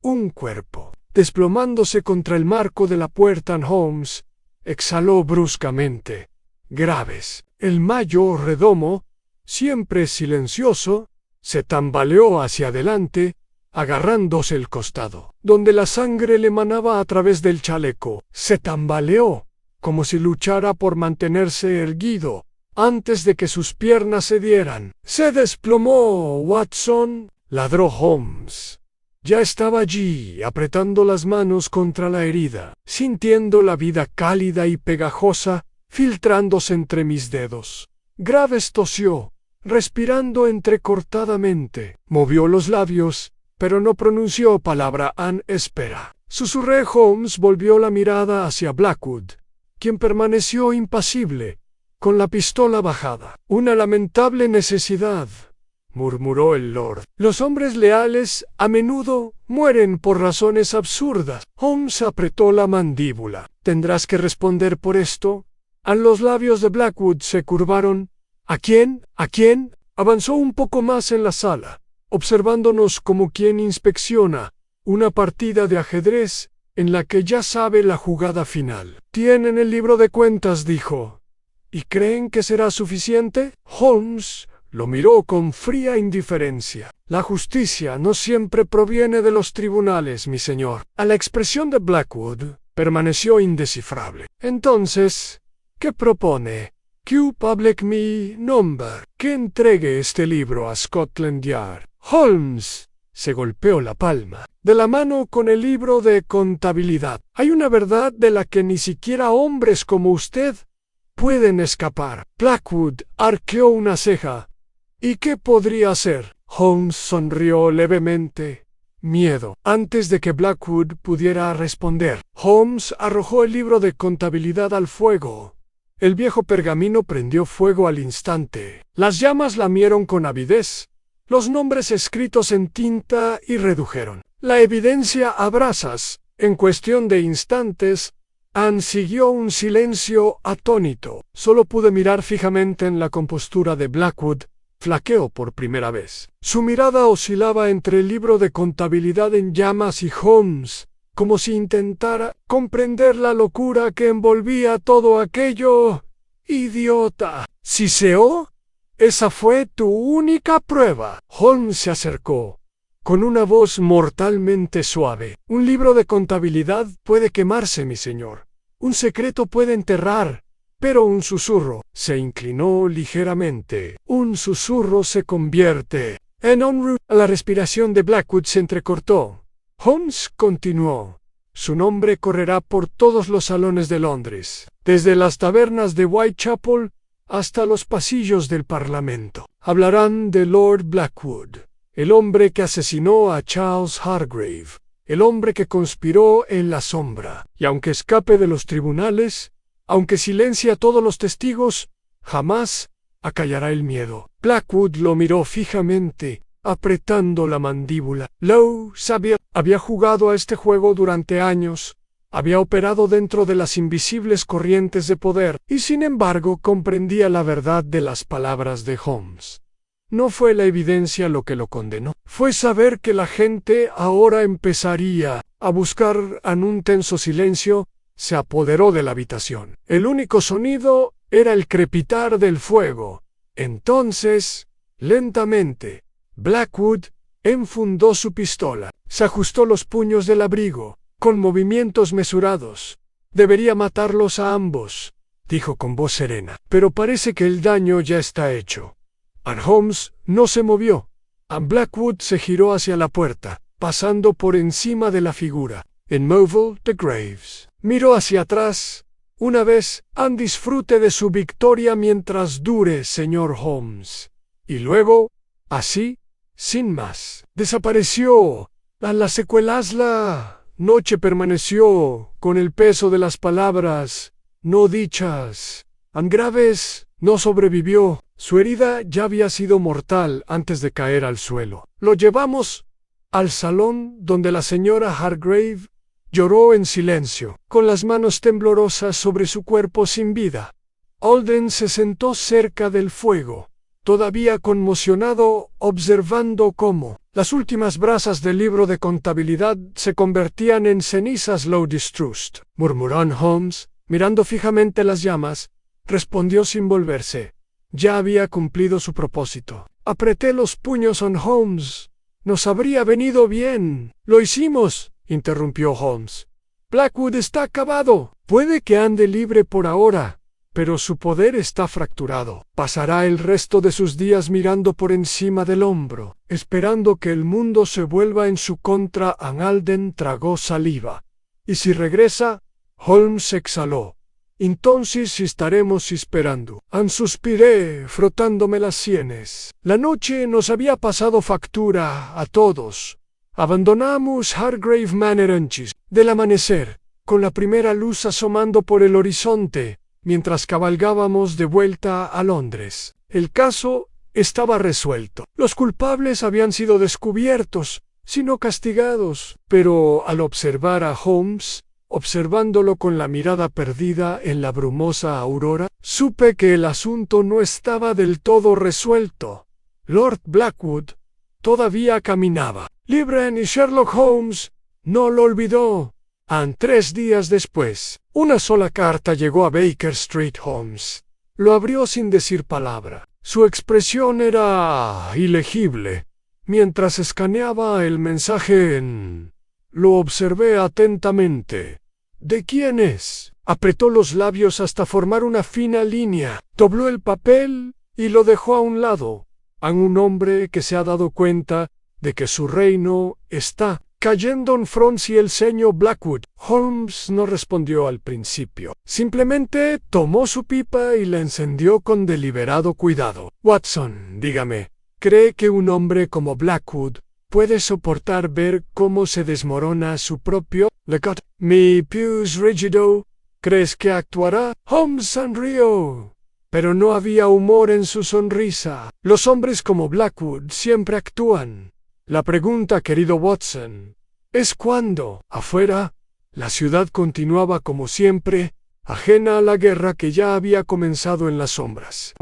un cuerpo, desplomándose contra el marco de la puerta. Holmes exhaló bruscamente. Graves. El mayor redomo, siempre silencioso, se tambaleó hacia adelante, agarrándose el costado, donde la sangre le manaba a través del chaleco. Se tambaleó, como si luchara por mantenerse erguido, antes de que sus piernas cedieran. «Se desplomó, Watson», ladró Holmes. Ya estaba allí, apretando las manos contra la herida, sintiendo la vida cálida y pegajosa filtrándose entre mis dedos. Graves tosió, respirando entrecortadamente. Movió los labios, pero no pronunció palabra en espera. Susurré. Holmes volvió la mirada hacia Blackwood, quien permaneció impasible, con la pistola bajada. Una lamentable necesidad, murmuró el Lord. Los hombres leales a menudo mueren por razones absurdas. Holmes apretó la mandíbula. ¿Tendrás que responder por esto? Los labios de Blackwood se curvaron. ¿A quién? ¿A quién? Avanzó un poco más en la sala, observándonos como quien inspecciona una partida de ajedrez en la que ya sabe la jugada final. Tienen el libro de cuentas, dijo. ¿Y creen que será suficiente? Holmes lo miró con fría indiferencia. La justicia no siempre proviene de los tribunales, mi señor. A la expresión de Blackwood permaneció indescifrable. Entonces, ¿qué propone? Que public mi number. Que entregue este libro a Scotland Yard. Holmes se golpeó la palma de la mano con el libro de contabilidad. Hay una verdad de la que ni siquiera hombres como usted pueden escapar. Blackwood arqueó una ceja. ¿Y qué podría hacer? Holmes sonrió levemente. Miedo. Antes de que Blackwood pudiera responder, Holmes arrojó el libro de contabilidad al fuego. El viejo pergamino prendió fuego al instante. Las llamas lamieron con avidez los nombres escritos en tinta y redujeron la evidencia a brasas. En cuestión de instantes, Anne siguió un silencio atónito. Solo pude mirar fijamente en la compostura de Blackwood. Flaqueó por primera vez. Su mirada oscilaba entre el libro de contabilidad en llamas y Holmes, como si intentara comprender la locura que envolvía todo aquello. ¡Idiota! ¿Siseó? Esa fue tu única prueba. Holmes se acercó, con una voz mortalmente suave. Un libro de contabilidad puede quemarse, mi señor. Un secreto puede enterrar, pero un susurro. Se inclinó ligeramente. Un susurro se convierte en un... La respiración de Blackwood se entrecortó. Holmes continuó. Su nombre correrá por todos los salones de Londres, desde las tabernas de Whitechapel hasta los pasillos del Parlamento. Hablarán de Lord Blackwood, el hombre que asesinó a Charles Hargrave, el hombre que conspiró en la sombra. Y aunque escape de los tribunales, aunque silencie a todos los testigos, jamás acallará el miedo. Blackwood lo miró fijamente, apretando la mandíbula. Lowe había jugado a este juego durante años, había operado dentro de las invisibles corrientes de poder, y sin embargo comprendía la verdad de las palabras de Holmes. No fue la evidencia lo que lo condenó, fue saber que la gente ahora empezaría a buscar. En un tenso silencio se apoderó de la habitación. El único sonido era el crepitar del fuego. Entonces, lentamente, Blackwood enfundó su pistola, se ajustó los puños del abrigo, con movimientos mesurados. Debería matarlos a ambos, dijo con voz serena, pero parece que el daño ya está hecho. Holmes no se movió. Blackwood se giró hacia la puerta, pasando por encima de la figura. En Moville de Graves. Miró hacia atrás. Una vez, disfrute de su victoria mientras dure, señor Holmes. Y luego, así, sin más, desapareció. A las secuelas la noche permaneció con el peso de las palabras no dichas. Graves no sobrevivió. Su herida ya había sido mortal antes de caer al suelo. Lo llevamos al salón donde la señora Hargrave lloró en silencio, con las manos temblorosas sobre su cuerpo sin vida. Alden se sentó cerca del fuego, todavía conmocionado, observando cómo las últimas brasas del libro de contabilidad se convertían en cenizas. Low distrust, murmuró Holmes, mirando fijamente las llamas. Respondió sin volverse. Ya había cumplido su propósito. Apreté los puños en Holmes. Nos habría venido bien. Lo hicimos, interrumpió Holmes. Blackwood está acabado. Puede que ande libre por ahora, pero su poder está fracturado. Pasará el resto de sus días mirando por encima del hombro, esperando que el mundo se vuelva en su contra. Ann Alden tragó saliva. ¿Y si regresa? Holmes exhaló. Entonces estaremos esperando. Suspiré, frotándome las sienes. La noche nos había pasado factura a todos. Abandonamos Hargrave Manor antes del amanecer, con la primera luz asomando por el horizonte, mientras cabalgábamos de vuelta a Londres. El caso estaba resuelto. Los culpables habían sido descubiertos, sino castigados. Pero al observar a Holmes, observándolo con la mirada perdida en la brumosa aurora, supe que el asunto no estaba del todo resuelto. Lord Blackwood todavía caminaba. Libre y Sherlock Holmes no lo olvidó. 3 días después, una sola carta llegó a Baker Street. Holmes lo abrió sin decir palabra. Su expresión era ilegible. Mientras escaneaba el mensaje lo observé atentamente. ¿De quién es? Apretó los labios hasta formar una fina línea, dobló el papel y lo dejó a un lado. A un hombre que se ha dado cuenta de que su reino está cayendo. Frunció el ceño Blackwood. Holmes no respondió al principio. Simplemente tomó su pipa y la encendió con deliberado cuidado. Watson, dígame, ¿cree que un hombre como Blackwood puede soportar ver cómo se desmorona su propio legado? Mi pius rigido. ¿Crees que actuará? Holmes sonrió, pero no había humor en su sonrisa. Los hombres como Blackwood siempre actúan. La pregunta, querido Watson, es cuándo. Afuera, la ciudad continuaba como siempre, ajena a la guerra que ya había comenzado en las sombras.